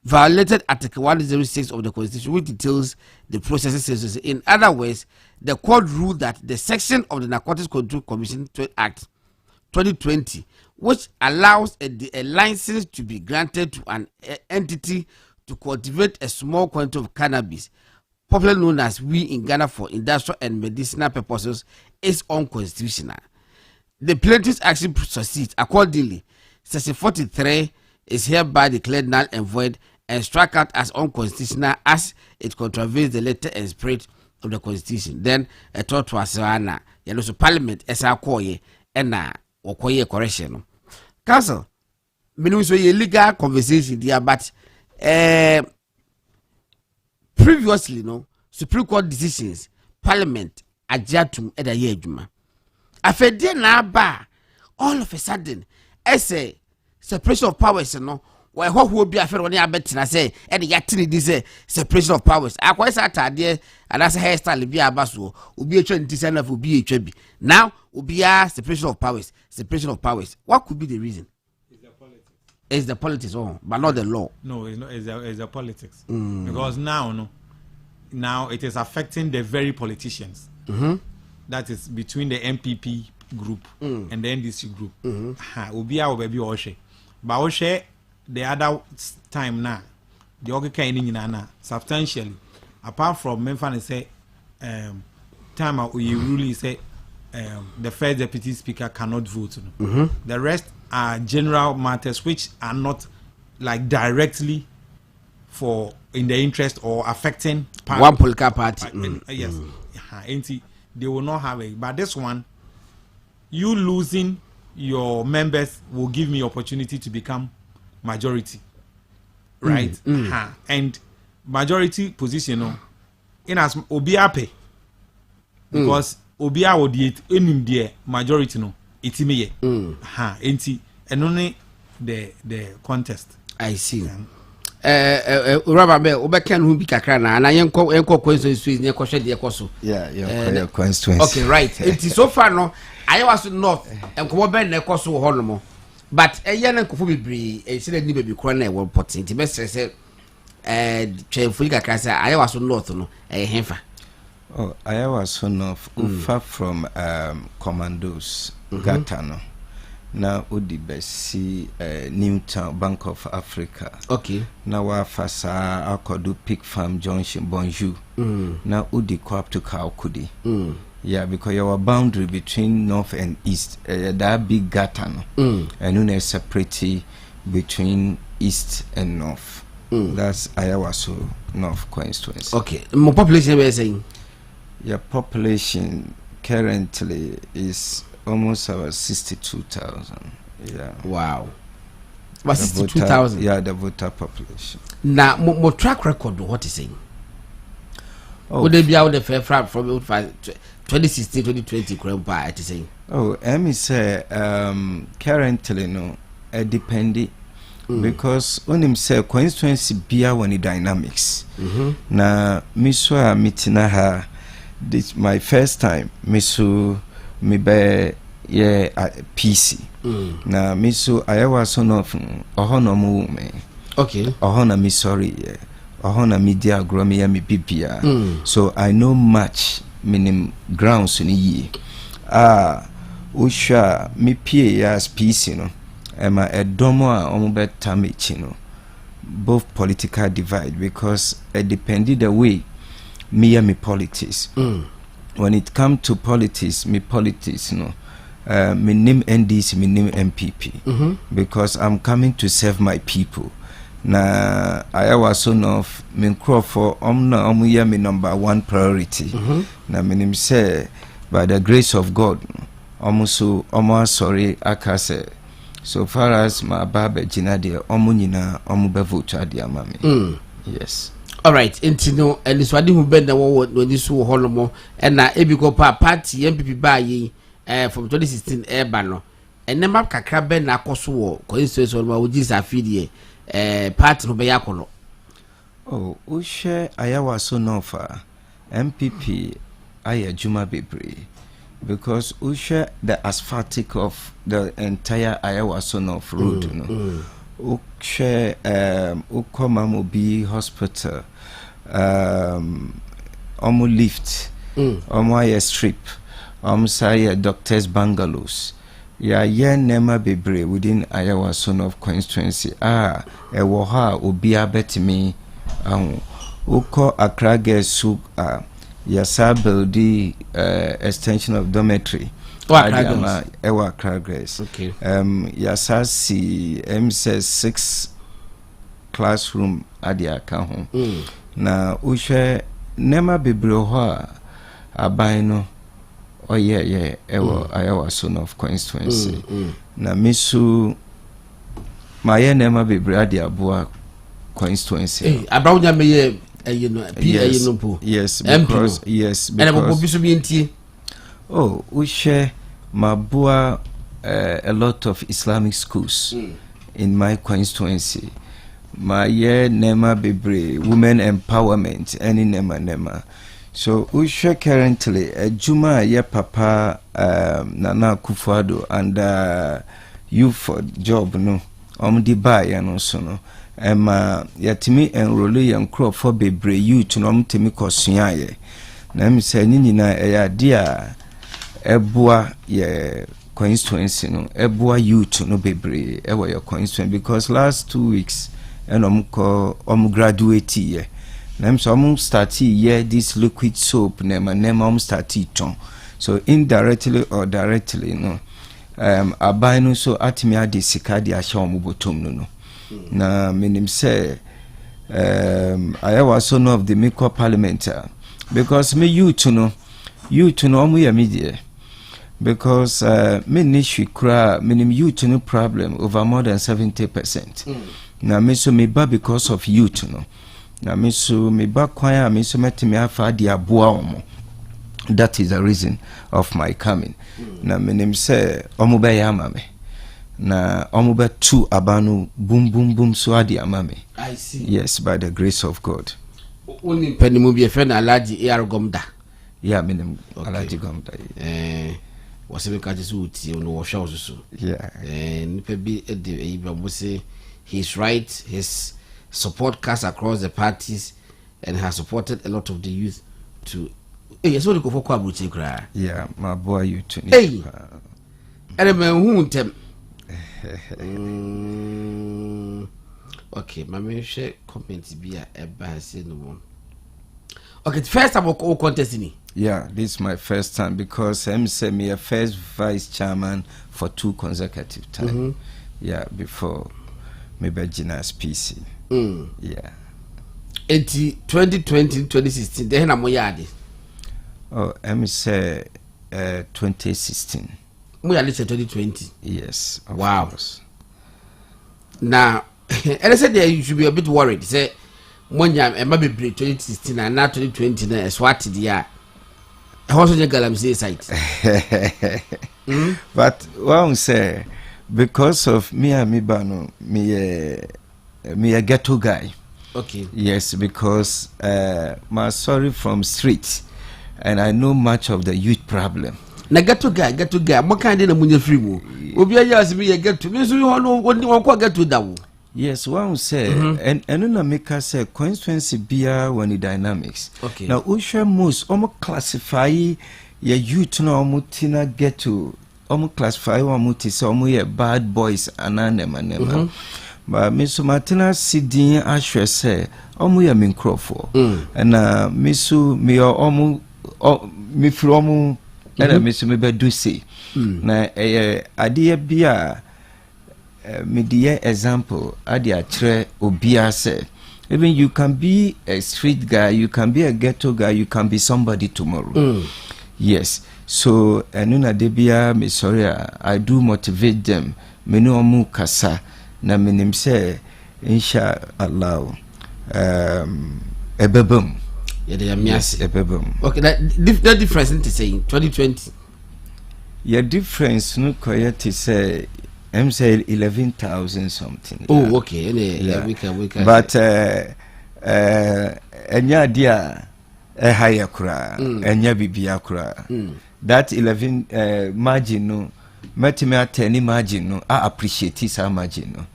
violated Article 106 of the Constitution, which details the processes. In other words, the court ruled that the section of the Narcotics Control Commission Act 2020, which allows a license to be granted to an entity to cultivate a small quantity of cannabis, popularly known as weed in Ghana for industrial and medicinal purposes, is unconstitutional. The plaintiff's action succeeds. Accordingly, Section 43 is hereby declared null and void and struck out as unconstitutional as it contravenes the letter and spirit of the Constitution. Then a thought to Asana, so Parliament as a koye and or koye correction. Council, meaning so a legal conversation there, but previously, Supreme Court decisions, Parliament adjatum eda yejuma. After na ba, all of a sudden, as separation of powers, why what will be after when you bet and I say, and yatini this separation of powers. I quite sat there, and as a hairstyle be a basso, will be a trend designer will be a trebi. Now, will be a separation of powers, separation of powers. What could be the reason? It's the politics, but not the law. No, it's not. It's the politics. Because now it is affecting the very politicians. That is between the MPP group and the NDC group. Ubia or baby Oshe. But Oshe, the other time now, the Oga in substantially, apart from Memphis say, time we really say, the first deputy speaker cannot vote. The rest are general matters which are not like directly for in the interest or affecting one political party. Yes. They will not have it. But this one, you losing your members will give me opportunity to become majority. Right? And majority position, in as Obiape, because Obia would eat in the majority, it's me. And only the contest. I see. Rabbi Obekan who be kakrana and I enko questions is near question the koso. Yeah, questions. Okay, right. It is so far no. I was north and come ben na koso honomo. But a yan enko bebre e se ni baby kro na e won pot. Nti be say twefuli kakrasa I was north no e henfa. Oh, I was north far from commandos Gatano. Now udi besi Newtown Bank of Africa. Okay. Now wa fasa akodu Pig Farm Junction Bonjour. Now udi ko up to Kaukudi. Yeah, because your boundary between north and east, that big gatan, and then a separate between east and north. That's Ayawaso North constituency. Okay. More population we are saying. Your population currently is almost about 62,000. Yeah. Wow. But 62,000. Yeah, the voter population. Now, more track record. What is saying? Would they be out the fair from 2016, 2020? Grandpa, it is saying. Oh, let me say, currently no, depending because on himself constituency be when dynamics. Na miswa mitinaha. This my first time. Misu. Me be ye PC. Na miso ayawa son of ohona mu me. Okay. Ohona mi sorry ye. Ohona media grow ya mi bibia. So I know much minim grounds ni ye. Usha mi pie ya PC no. Ema edomo a omo beta mechi no. both political divide because it depended the way me and me politics. When it come to politics, me politics, me name NDC, me name MPP, because I'm coming to serve my people. Na I was son of me crop for na me number one priority. Na me name say by the grace of God, sorry akase. So far as my baba jina de nyina be vote ade amame. Yes. All right, intino and this wadi who bend the war when this so holomo and na ebiko party MPP ba yi from 2016 bano and nem kakra ben na akoso wo constituency on ma Judicial afidie party no be yakono. Oh, ushe ayawa so no fa MPP aya juma bebre because ushe the asphaltic of the entire Ayawa so no road ushe ukoma mobi hospital omu lift omu aye strip say doctors bungalows ya ye nema bebre within Ayawa son of constituency ewo ha obi abetimi uko Accra Gesu yasa build extension of dormitory Ewa Kragress. Okay. Yasa si MSS 6 classroom adiaka home. Na ushe nema bibro ho abaino ewa Ayawa son of constituency. Na misu maye nema bibro adiabua constituency. Abrawnya meye yes, because we share mabua a lot of Islamic schools in my constituency. My nema bebre women empowerment any nema. So we share currently a Juma ye papa Nana Kufado and youth for job no di buy and also no. Yatimi enroll young crop for bebre youth no mtemi kosuaye na mi say nyina eya dia ebua ye constituency no ebua youth no bebre ewa your constituency because last 2 weeks graduate ye na mi so start ye this liquid soap nema start ton so indirectly or directly no abanu so atimi ade sika de ahya botom no na minim say I was son of the Miko Parliamentary because me youth no omu ya media because me nishi kra minim youth no problem over more than 70%. Na me so me ba because of youth no na me so me ba kwanya me so metimi afa dia boa omo. That is the reason of my coming. Na minim say omu be ya mame na omuba 2 abanu boom so adi amame. I see. Yes, by the grace of God. Only penny mo be friend Alaji AR Gomda. Yeah, meaning Alaji Gomda. Was a catches uti on the show so. Yeah. Nipe be say he's right, his support cast across the parties and has supported a lot of the youth to yes what go for kwabuti kra. Yeah, my boy you too. Hey. And who tem okay, my share comment be a bass in the one. Okay, first time we contest in. Yeah, this is my first time because I'm me a first vice chairman for 2 consecutive times. Yeah, before maybe Gina's PC. Yeah. 2020, 2016, then I'm yadi. Oh, I'm say 2016. We are listening 2020. Yes. Wow. Course. Now, and I said that you should be a bit worried. Say, one year, and maybe 2016 and now 2020, na swat the year. How should you galam say site? But one say, because of me and me bano, me a ghetto guy. Okay. Yes, because my sorry from street, and I know much of the youth problem. Na ghetto guy, what kind of money free mo? Obi aja me get to me so you no get to that. Yes, one say and no make us say constituency bia when the dynamics. Okay. Now usha most classify your youth no tina get to classify one muti so ye bad boys ananema. But Miss Martina Sidin Ashre say, Omu ya minkrofo. And Missu me omu me from and Miss Mebe do say. Na idea bia media example adia tre obia say. Even you can be a street guy, you can be a ghetto guy, you can be somebody tomorrow. Yes. So, Nuna Debia, me sorry, I do motivate them. Me no mu kasa. Na minim say, insha Allah, ebebum. Yeah, they are yes, ebebum. Okay, that difference into saying 2020. Your difference no koyeti say. I'm saying 11,000 something. Oh, yeah. okay. Yeah. We can. But enya dia higher kura, enya bibia kura. That 11 margin no, metime at any margin no, I appreciate this margin no.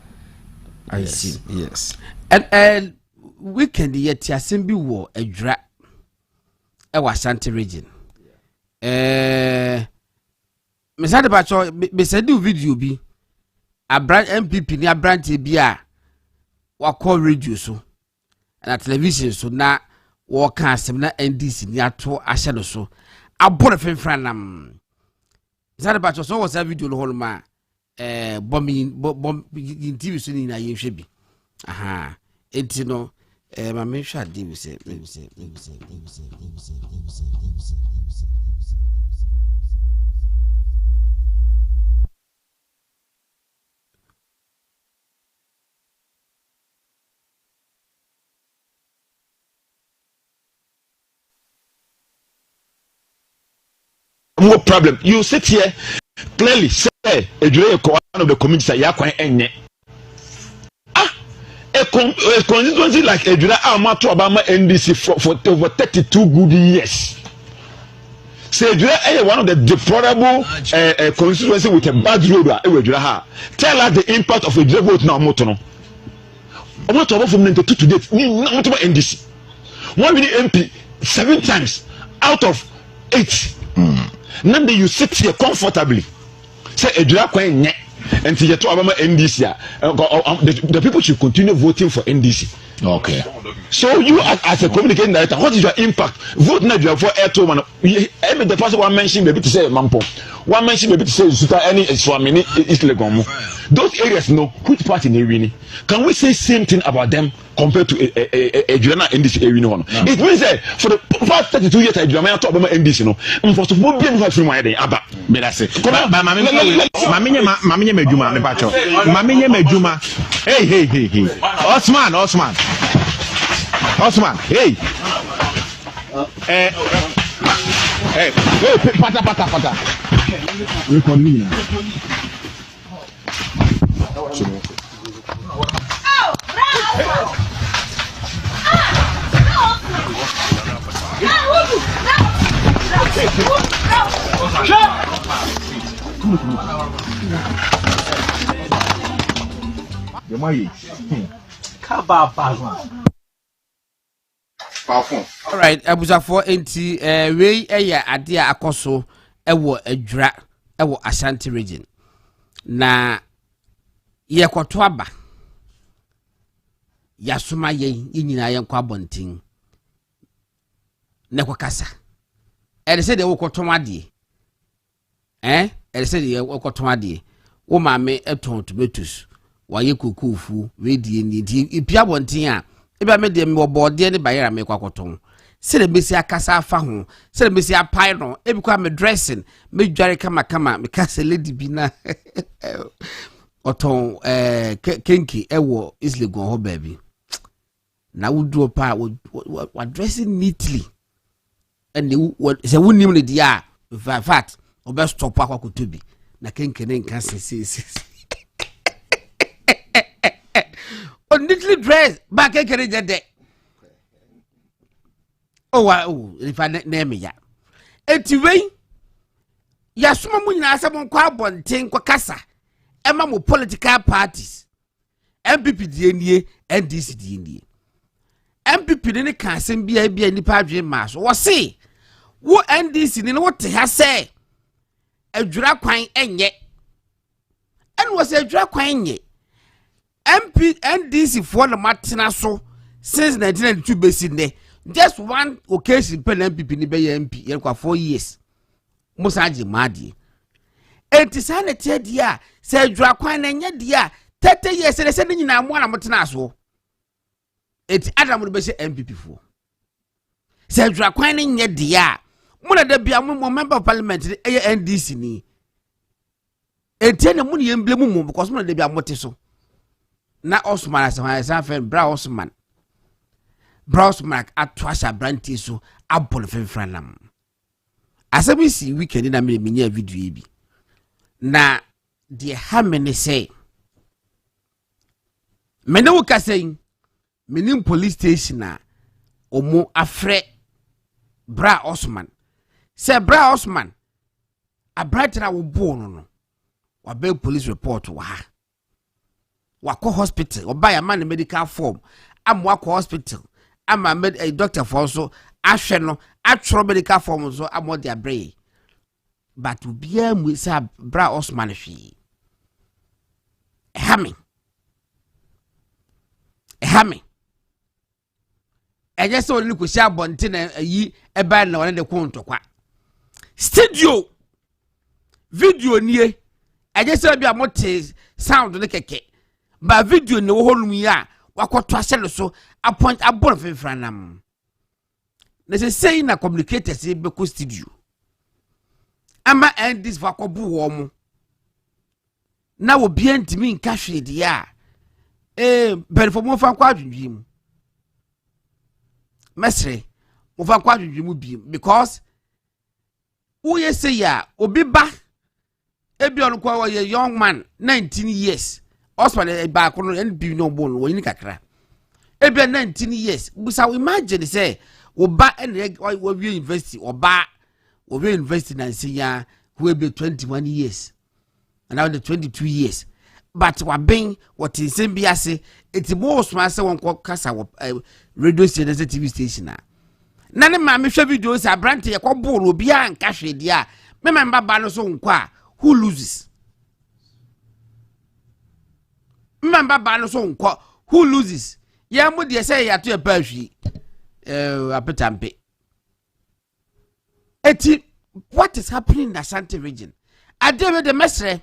I see. Yes. And weekend yet Yasimbi war a dra a Ashanti region. Me said about your me said do video be. A brand MPP ni a brand TBA wa call radio so na television so na wa kan asem na NDC ni ato ahye no so abore fenfran nam zare ba so was a video no holma bom TV so ni na yehwe bi aha enti no ma me hwa de we say no problem. You sit here clearly say a one of the communities are yakwan enye. A constituency like Ejura Amato Obama NDC for over 32 good years. Say Ejura one of the deplorable constituency with a bad road Ejura ha. Tell us the impact of Ejura vote now motono. Omoto from 92 to date not NDC. One with the MP 7 times out of 8. Now you sit here comfortably. Say Ejura kwan nye until you talk about NDC. The people should continue voting for NDC. Okay. So you as a communicating director, what is your impact? Vote now for airtime man. The person one mention maybe to say Mampo. One mention maybe to say Suta any Swamini Islegomo. Those areas know which party they winning. Can we say same thing about them compared to Ejura in this area? No. It means that for the past 32 years Ejura talk about NDC no. For to be able to my day aba. Me that's it. Maminya mejuma me bacho. Maminya mejuma. Hey. Osman, hey. Hey, pata. Record me now. All right, abusafo enti we eya ade a akoso ewo Ejura ewo Ashanti region na ye kwoto aba yasoma yen nyina yen kwa bontin ne kwakasa ere se de wo kwoto ade ere se de wo kwoto ade wo maame eton tomatoes wa ye kokufu we die ni ipia bontin a ebe me de me obode ne bayera me kwakoton se de besi akasa afa ho se de besi apai no ebi kwa me dressing me dware kama me kasa lady bi na oton kenki ewo islegon ho baby na wudu pa wa dressing neatly and se wunim ne dia in fact obe stop akwakoto bi na kenki ne nka se neatly dressed back kekere jede if I name ya enti wei ya suma mu nyina asem kwa bonten kwa kasa ema mo political parties MPP die nie NDC die nie MPP ne ka asem bia nipa adwe ma so wo se wo NDC ne wo te ha se Ejura kwan enye en wo se Ejura kwan enye MP NDC for the Martina so since 1992 basin just one occasion pen MPP ni be MP yen kwa 4 years musaji madi enti sanete dia se dwa kwan na nya dia 30 years se ne nyina mo na motena so enti adam no be se MPP fo se dwa kwan na nya dia mo na da bia mo member of parliament e NDC ni enti na mo ne emblem mo because mo na da bia mote so na Osman asa fan bra Osman atwasha branti so abol fenfranam asabi si weekend na me nya video bi na de ha me say me ne wo kasen menim police station na omo afre bra Osman say bra Osman abranti na wo bo no wa be police report wa ha wako hospital oba ya man medical form am wako hospital ama med a doctor for so ahwe no atro medical form so am de abre but ubia mu sa bra Osman hwi hami eje so ni ko sha bonte na yi eba na wona de kontokwa studio video nie eje so bia mote sound ne keke ba video ne wo holum ya wakoto asele so appoint abon fenfranam na say na communicators be ko studio ama and this vakobu wo mu na wo bia ntimi nka hwede ya benfo mo fa kwa adwudwi mu mesre mo fa kwa adwudwi mu bi because wo ye say ya obi ba ebi on kwa wo ye young man 19 years Osman ba ko no NB no bon wo yin kakra ebi 19 years busa imagine say wo ba en wo university oba wo university na nsiya who be 21 years and now the 22 years but wa ben what in same biase it most man say won kasa radio station TV station na ne ma me hwe video say brand ye ko ball obi an ka hwede a me ma ba no so nkwa who loses member ban so nko who loses ya mu de say ya to e pa hwi apetampe eti what is happening in the Ashanti region adebe de mesre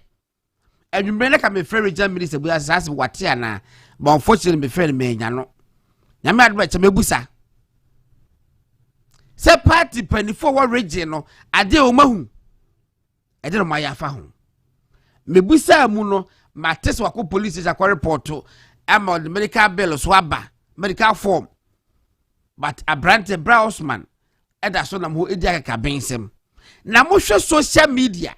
adwumre na ka me free region minister bu asase wate ana but unfortunately me free me nya no nya me adba chama busa se party 24 region no ade o mahu ede no ma ya fa ho me busa mu no mates wako police is a report to the medical bill swaba medical form but a brand bra Osman eda so na mo edia ka bensem na mo hwe social media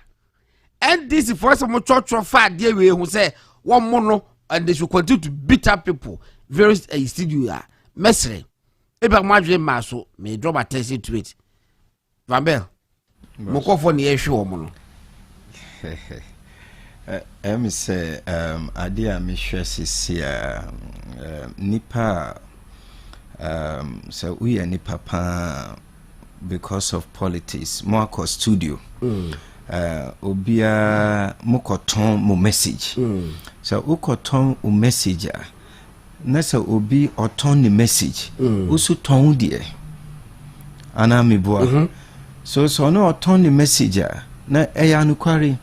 and this for some church fa de we hu say one mono and they should continue to beat up people very studio mesre e ba mo adwe ma so me drop attention to it Van Bell mo ko fo ne ehwe o mo no me say idea me share sisia nipa so we are nipa pa because of politics more co studio obia mokoton mo message so ukoton o message na so obi oton ni message usu ton die ana me boa so no oton ni message na eya no kware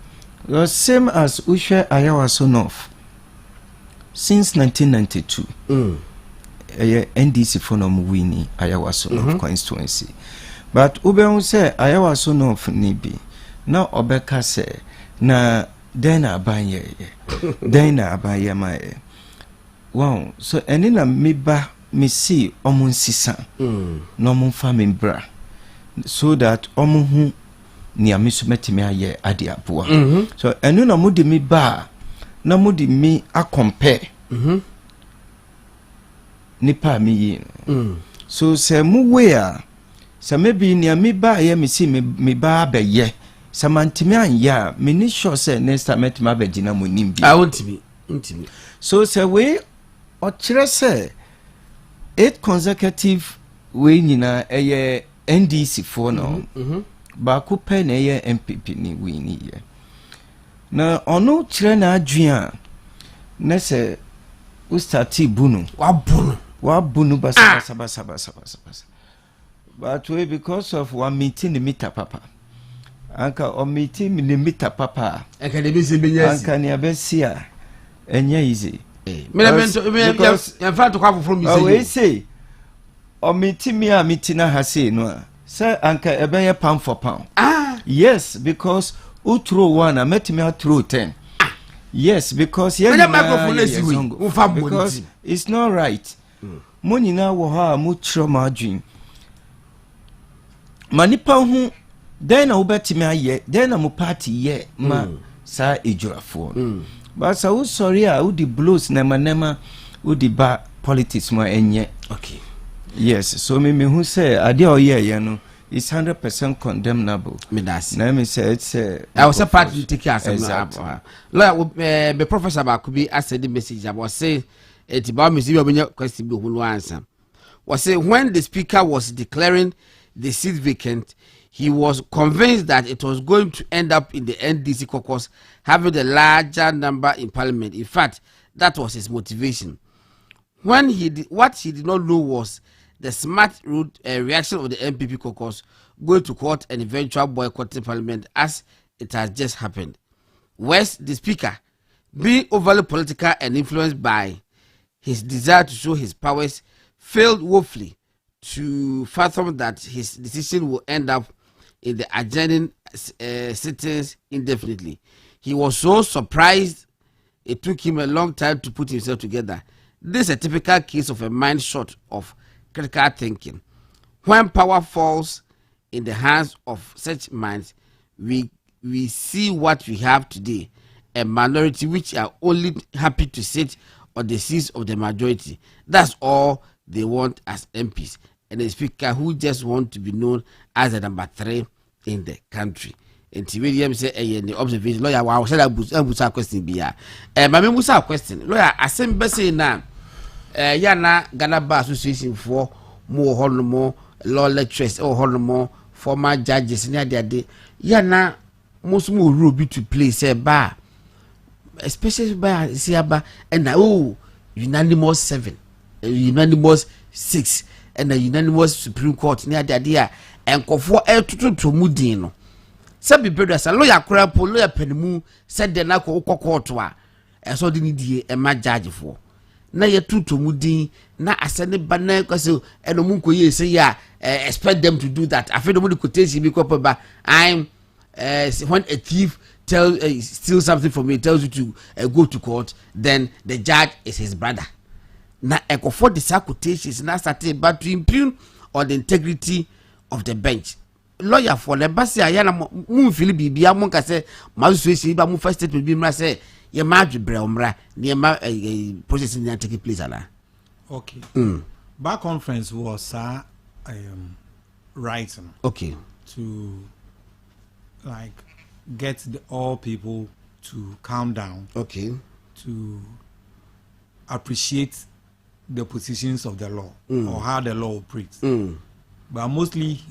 the same as Ushe Ayawasonof since 1992. NDC phonom winnie Ayawasonof constituency. But Ube say Ayawasonof nibi. Now Obeka say na dena abanye dena abaye mae. Wow, so enina miba mi see omun sisa no mun famine bra so that omun ni amisumeti me aye ade aboa so enu na mudi mi ba na mudi mi a compare nipa mi yi so se mu we a se maybe ni mi ba ye mi si mi ba be ye se mantimi anya me ni sure say next time met ma be gina mo nim bi ntimi so se we o kire say 8 consecutive we nyina eye NDC for no ba ku pe na ye MPP ni we ni ye na ono kire na adwen a na se Ustati bunu. Wabunu basa. But we because of one meeting the meter papa. Anka o meeting the meter papa. Anka de bisi benyasi. Anka ni abesia. Enye easy. Because in fact to come from you. We say o meeting me a meeting na hase no. Say anka ebeye pound for pound. Yes, because who throw one I met me throw 10. Yes, because because it's not right. Money now wo ha mu trauma dream. Manipa hu then na obetimi aye then na mu party ye ma sa ejurafo. But so sorry who the blows nema who the ba politics mo enye. Okay. Yes, so me who say ade oye no it's 100% condemnable. Let me say it's I was a part to take care of lawyer the professor Bakubi said the message about say it about me question be who answer. Was say when the speaker was declaring the seat vacant, he was convinced that it was going to end up in the NDC caucus having the larger number in parliament. In fact, that was his motivation. When what he did not know was the smart reaction of the MPP caucus going to court and eventual boycotting parliament as it has just happened. West, the speaker, being overly political and influenced by his desire to show his powers, failed woefully to fathom that his decision will end up in the adjourning sittings indefinitely. He was so surprised it took him a long time to put himself together. This is a typical case of a mind short of critical thinking. When power falls in the hands of such minds, we see what we have today, a minority which are only happy to sit on the seats of the majority. That's all they want as MPs, and a speaker who just want to be known as the number 3 in the country. And William say the observation lawyer wow said that question be mama musa question lawyer asem say na yana Ghana Bar Association for more honomo law lecturers or honomo former judges near their day yana most more rule be to play say bar especially by Siaba and unanimous 7 unanimous 6 and a unanimous Supreme Court near the idea and for to mudino sabi brothers a lawyer krapo lawyer penimu said the na ko court wa e so di die e ma judge for na ye tuto mudin na asane bana kwase eno mu ko ye say ya expect them to do that after the quotation be ko ba I'm when a thief steals something from me, tells you to go to court, then the judge is his brother. Now, for the quotations now started but to impugn on the integrity of the bench. Lawyer for the Bassi Ayana Moon Philip be among us say, Masu ba mu first statement be mra say, ye marriage breumra, near my processing that take place. Okay. Bar conference was writing. Okay. To like get all people to calm down. Okay. To appreciate the positions of the law or how the law operates. But mostly,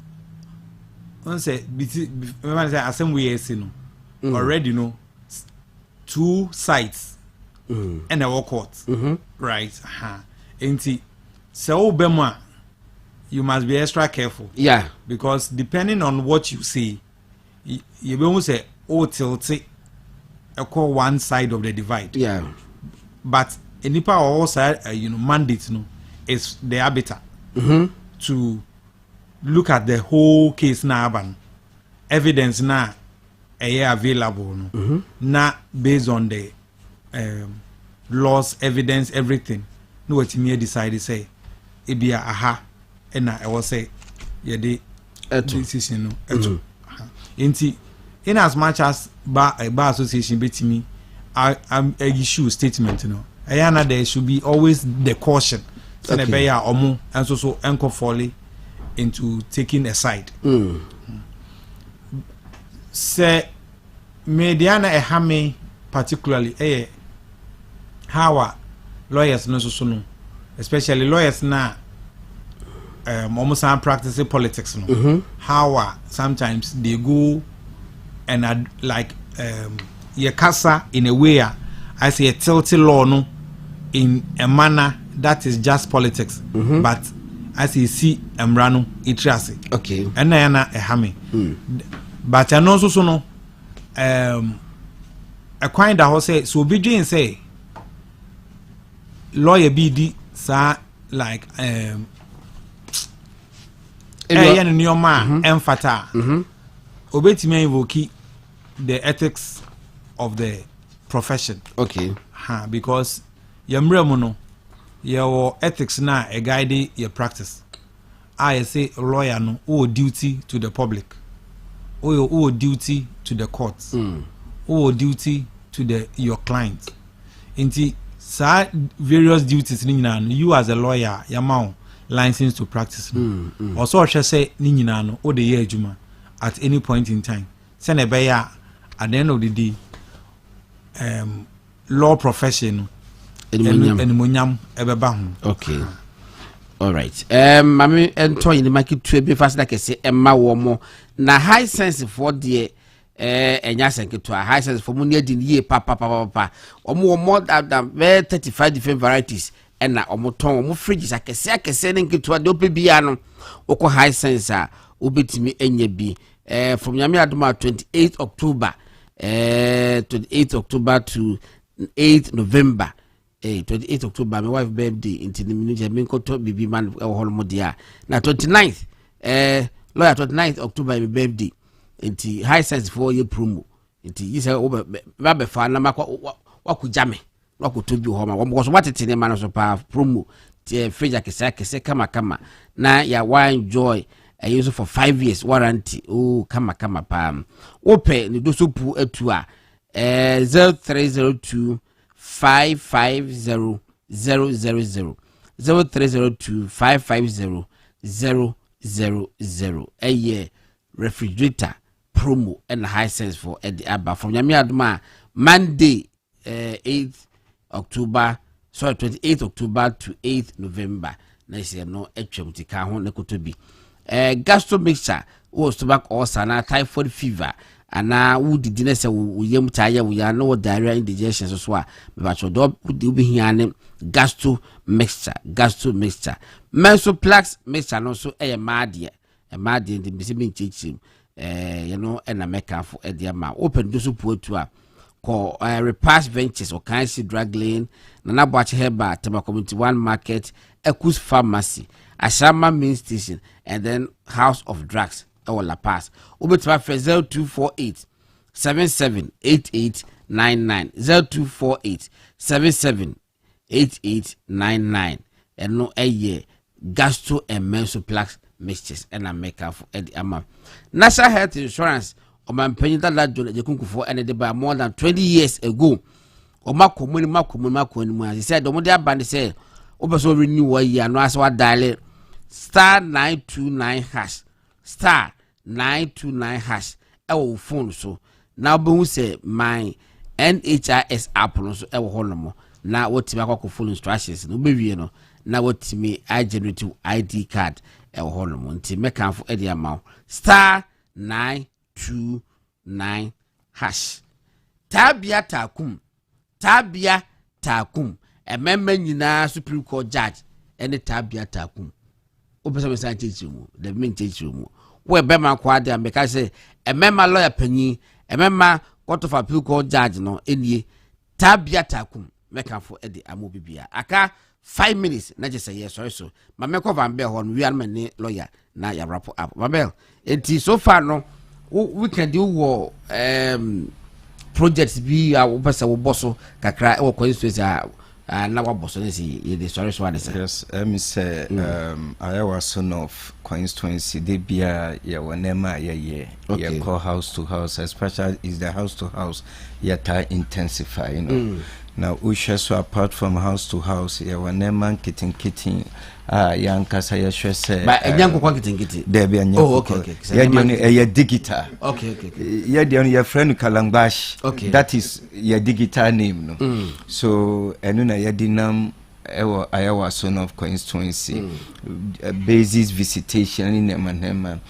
once say assembly already know 2 sides and a court, right? So Bema, you must be extra careful. Yeah, because depending on what you say, you will say, oh, tilt call one side of the divide. Yeah, but any power also mandate is the arbiter to look at the whole case now, evidence now available now based on the laws, evidence, everything. No, what you decide say it be aha, and I will say the decision in as much as bar association bet me, I'm issue statement, there should be always the caution. Okay. And so anchor folly into taking a side. Say mediana ehame particularly how lawyers no especially lawyers now almost practicing politics how sometimes they go and like ye casa in a way I say a tilty law no in a manner that is just politics, but as you see Emrano itrasi. Okay. And na ehame. But I know so no a kind that say so be doing say lawyer BD sa like yen in your man emphata obetime invoke the ethics of the profession. Okay. Because yamre mu no your ethics na a guide your practice. I say lawyer no owe duty to the public, owe duty to the courts, owe duty to your client. Inti sa various duties ni nyina no you as a lawyer yamao license to practice. Also I say ni nyina no o de ye adwuma at any point in time. Say na be ya at the end of the day law profession enimonyam ebeba ho. Okay. All right. Mami ento yin market to be fast like say emma wo mo na high sense for the enya senke to a high sense for money din ye papa omo more than 35 different varieties and na omo ton omo fridges akese ne nketo de opebia no okọ high sense a obetimi enya bi from yami adoma 28 October 28 October to 8 November 28 October my wife birthday into the minute me ko to bibi man hol dia na 29th lawyer 29th October my birthday into high sense for year promo into you say ba be fa na makwa wakujame wakutobi ho ma wo so watete ne man so pa promo tie feja kese kama na ya wine joy I use it for 5 years warranty. Oh, kama pam. Ope ni do supu etu a 0302 550 000 0302 550 000. Eye refrigerator promo and high sense for Eddie Abba from Yami Adma Monday 8th October 28th October to 8th November. Na say no etwem tika ho ne kotobi. Gastro mixture or stomach ulcer na typhoid fever ana wo didine se wo yam taye wo ya no diarrhea indigestion so a me ba cho do be hiane gastro mixture Mensoplax mixture no so e maade de be se be nchichim you know na meka fo e de ma open do so puatu a ko Repass Ventures or Kansi Drug Lane na Boache Heba Tema Community 1 Market Ekus Pharmacy Ashama Main Station and then House of Drugs or La Paz. Ubetwa 0248 778899 0248 778899 and no a year gastro and Mensoplax mixtures and a makeup for Eddie Ama. National Health Insurance or my penny that John Jakunku and they buy more than 20 years ago. Or Mako he said, the Modia Band said, Oberso renew a year, no as what dial star 929 hash star 929 hash. Our phone so now Boo say my NHIS Apple so our honomo. Now what Timako full instructions no be no. Now what me I generate ID card our honomo. Timeka for Eddie amount star 929 hash. Tabia takum a member nyina Supreme Court judge and the Tabia takum. Open some teach you the main teach you where Bema Quadia because say a member lawyer penny a member court of appeal court judge no any Tabia takum make for Eddie Amobibia aka 5 minutes na just say yes sorry so my meko van be hon we are many lawyer na ya wrap up Mabel enti so far no we can do war projects be our person will bosso kakra or constituency na wa bosso say the sorry so yes me say I was son of constituency they be ya whenever ye call house to house especially is the house to house yet intensify you know. Now we share so apart from house to house yeah whenever kitten young kasa ya share say but young kitten there be a okay yeah digital okay yeah your friend Kalangbash okay that is your digital name no so enuna ya dinam I was son of constituency basis visitation in Emanema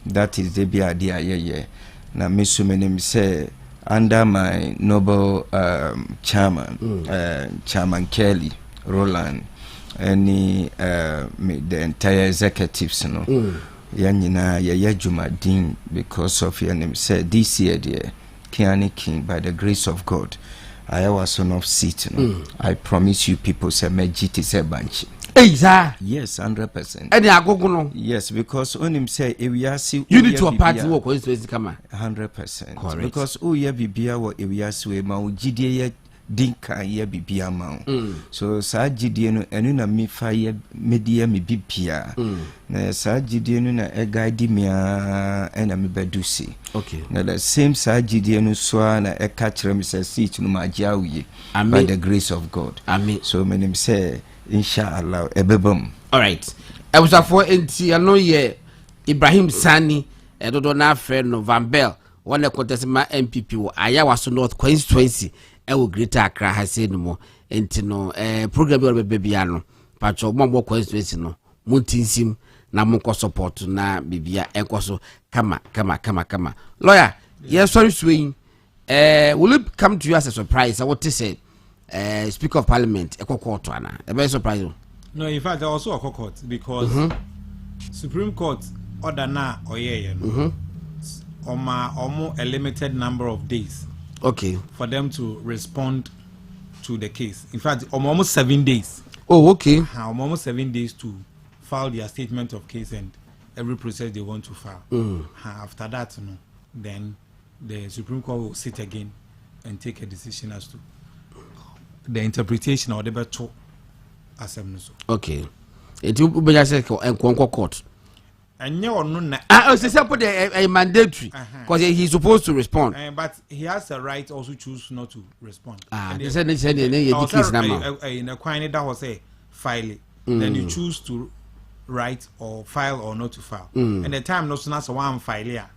that is the idea yeah now me so many say under my noble chairman Chairman Kelly Roland, any the entire executives, no. Yanina Yaya Jumadin, because of your name said this year, dear Kiani King, by the grace of God, I was on off seat. No? I promise you, people say my GT say bunch. Yes, 100%. And I go no. Yes, because on him say if we are see you need to a party work when it's come 100%. Because oh yeah bibia wo if we are see ma GD dinka ye bibia ma. So sa GD no enu na me fa ye media me bibia. Na sa GD no na e guide me na me bedusi. Okay. Na the same sa GD no so na e ka kire me say seat no ma giawie by the grace of God. Amen. So me nim say inshallah ebebam. All right. I was for enti ano ye Ibrahim Sani edodo na friend no Van Bell one contest ma MPP wo Ayawaso North constituency e wo Greater Accra ha say no mo enti no program bi be bia no pacho mo constituency no muntinsim na mo support na bibia enkoso kama lawyer yes sorry swing will it come to you as a surprise what to say Speaker of Parliament court ana a very surprise. No, in fact, also a court because Supreme Court order na oye almost a limited number of days. Okay. For them to respond to the case. In fact, almost 7 days. Oh, okay. Almost 7 days to file their statement of case and every process they want to file. After that, then the Supreme Court will sit again and take a decision as to the interpretation or the better assembly. Okay. It will be just a court. And you know, put a mandatory because he's supposed to respond. But he has the right also choose not to respond. They said in a coin that was a file. Then you choose to write or file or not to file. And the time no sooner one file here,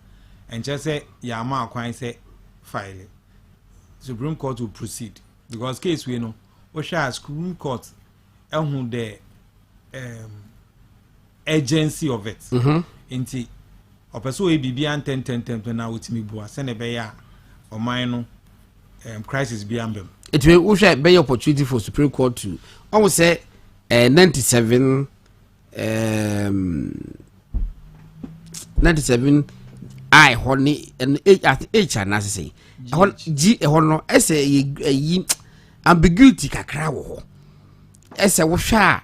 and just say Yama coin say file. Supreme Court will proceed because case we know. We shall Supreme Court. The agency of it. Inti opeso e bibia 10 na wotimi bua se ne be ya o man no crisis bi ambem. It will share be opportunity for Supreme Court to almost say 97 I honey and H and say G no say ambiguity kakra wo ese wo hwa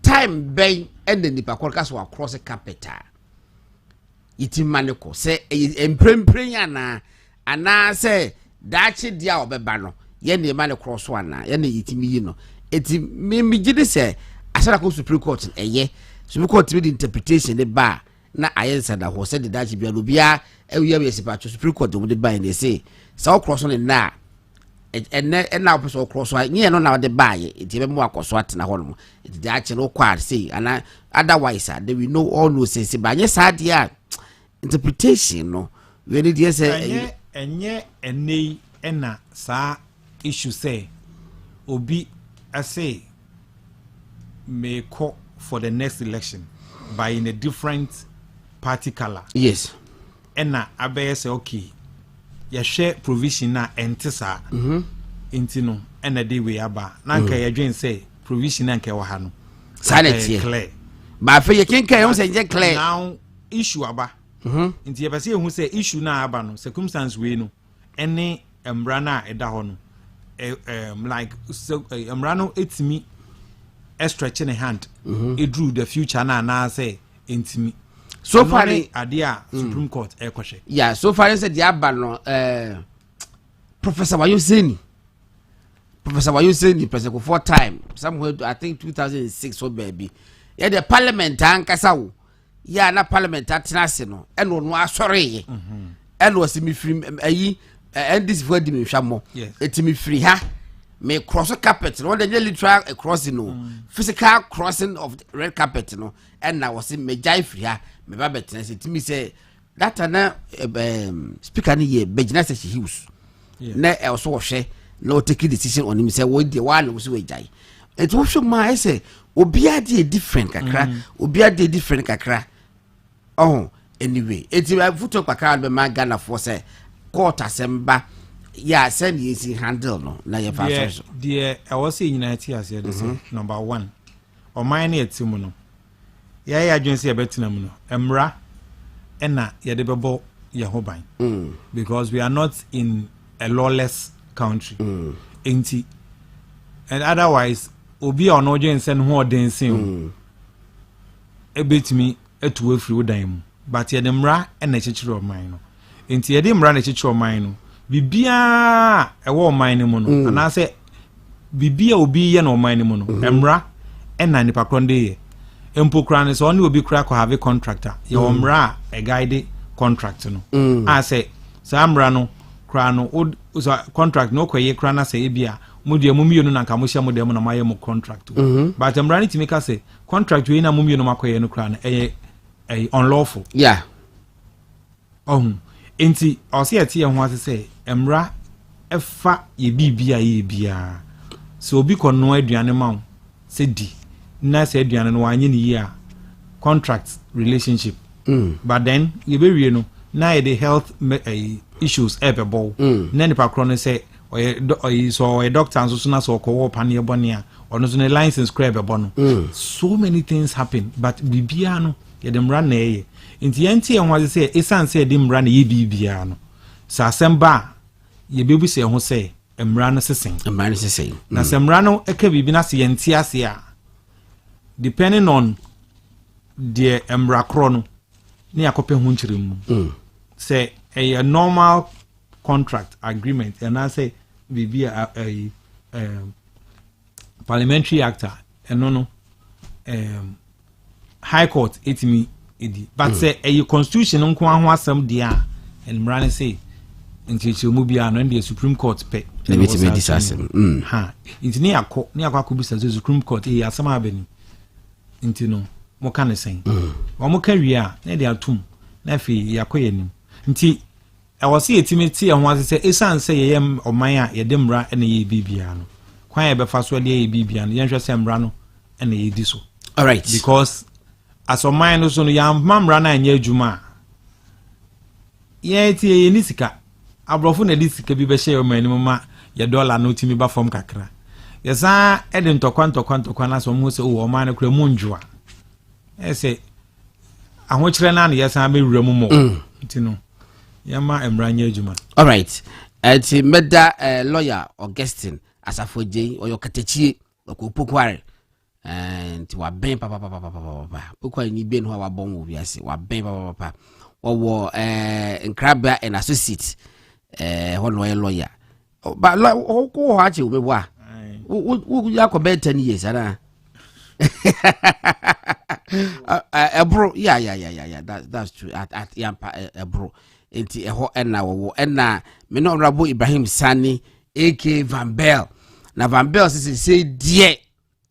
time ben and the nipa kwaka so across the capital iti maneko say emprempren ana say dachi dia obeba no ye ne mane cross one na ye ne yitimi yi no eti me gide say Asare Supreme Court Supreme Court with interpretation the ba na ayensa da ho say the dachi bia no bia ewiya we sipacho Supreme Court wo de ba and they say so cross on na and now person cross why no now the buy it even more cross what na home it the actual quad say and otherwise they we know all no sense but yes idea interpretation no we need yes enye ena sa issue say obi I say may call for the next election by in a different party color. Yes. Ena abe say okay. Ya share provision na entisa intino ena de we aba na nka ya dwen say provision na nka wa ha no sanity clear ba fe ye kenka ye say je clear now issue aba inti ye be say hu say issue na aba no circumstance we no ene emra na eda ho no like so emra no etimi stretching a hand it drew the future na say intimi. So far, idea Supreme Court yeah, so far said the abano Professor Wayuseni President for time somewhere I think 2006 so baby. Yeah, the Parliament ankasa yeah na Parliament atenase no e no asore and was me free and this word me hwamo etimi free ha me cross carpet no the literal crossing no physical crossing of the red carpet no and now was me jai free ha me ba betena say timi say that na speaker ni ye begina say he use na e so hwe no take decision on him say we dey one so we jai it wo hwe ma say obi ade different kakra oh anyway it I photo kakra be ma Ghana for say court asemba yeah send easy handle no na ye fa so the I was saying United as number 1 or mine etimu no ya agency e betinam no emra ena ye de bebo ye ho ban because we are not in a lawless country enti and otherwise obi ono agency ho dancing e betimi etu afiri odan mu but ye de mra ena chichiro man no enti ye de mra na chichiro man no bibia ewo man ni mu no anase bibia obi ye no man ni mu no emra ena nipa kronde ye empokra ne so oni obi kra ko have contractor ye omra a guide contract no I say samra no kra no contract no koye kra na say bia mudie mumienu na nka mo hia mo dem na maye mo contract but emra ne timika say contract we na mumienu makoye no kra na unlawful yeah enti ose ete ye ho ase say emra efa ye bibia so obi kono aduane ma se di na say aduane no anye ni yi a contract relationship but then you be we no na the health issues ebebo na ni pakro no say so a doctor so na so ko pan ye bone a ono so na license crab ebo no so many things happen but bibia no ye dem run na ye nti enti ye ho say esan say dem run ye bibia no sa asemba ye bebu say ho say emra no sesen na semra no eka bibi na se ye nti ase a depending on the emra kro no ni akope ho nchirem say a normal contract agreement and I say be a parliamentary actor and no high court etimi edi but say a constitution nko ho asem dia and mrane say ntichi mu bia no and the supreme court pay ha intini akọ bisa the supreme court e asem abeni intino mo kan sen wo mo ka wi a na de atum na fi yakoye nim nti I was see etimi ho ase say esan say ye oman a ye demra na ye bibia no kwan ye be fa so de ye bibia no ye hwe say mra no na ye di so all right because as oman no so no ya mamra na anya adwuma ye tie ye ni sika abrofo na di sika bi be hye oman ni ma ye dollar no timi ba fom kakra ye sa e de ntokwa na so mo se o oman no kra mu njua e say ahokyere na ye sa be wura mu mo ntino yama emranya adwuma all right ati meda lawyer Augustine Asafoje oyo katechie okopokware nti wa ben papa pokwa ni ben ho wa bon wo biase wa ben papa owo nkrabia and associate hono lawyer ba ko ha che obewo a wo yakọ 10 years ana bro yeah that's true at yampa bro enti eho enna wo enna me no rabo Ibrahim Sani AK Van Bell na Van Bell say die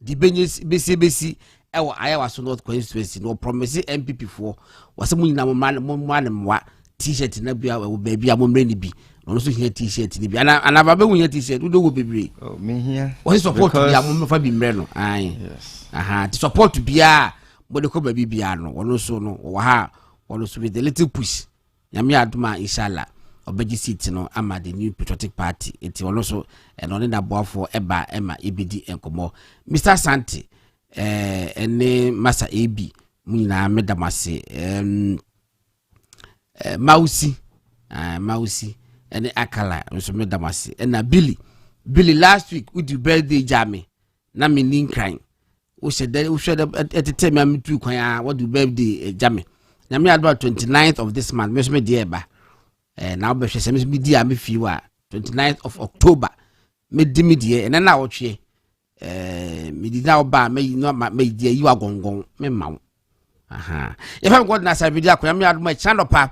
di besi ewo ayawa so North constituency no promise MPP for wase munyina mo man t-shirt na bia wo baby amomre ni bi no so hia t-shirt ni bi ana ba be wunya t-shirt do go bebre oh me here we support bi amomre fa bi mre no ai yes to support bia bo de ko ba bi bia no wono so no wo ha wono so with a little push nyame aduma inshallah obeji seat no ama the new patriotic party eti wono so eno ne na boafo eba ema ebidi enkomo Mr Santi ene masa ab munyina medamase Mausi ene akala so medamase ena Billy last week with the birthday jame na me ninkran wo shede etete me amitu kwan a what do birthday jame na me adwa 29th of this month me so me die ba na be hwese me di a me fi wa 29th of October me di me die ena na wotwe me di na oba me no me die yi wa gongon me mawo aha ye fam God na Asare-Bediako ya me adwa channel pa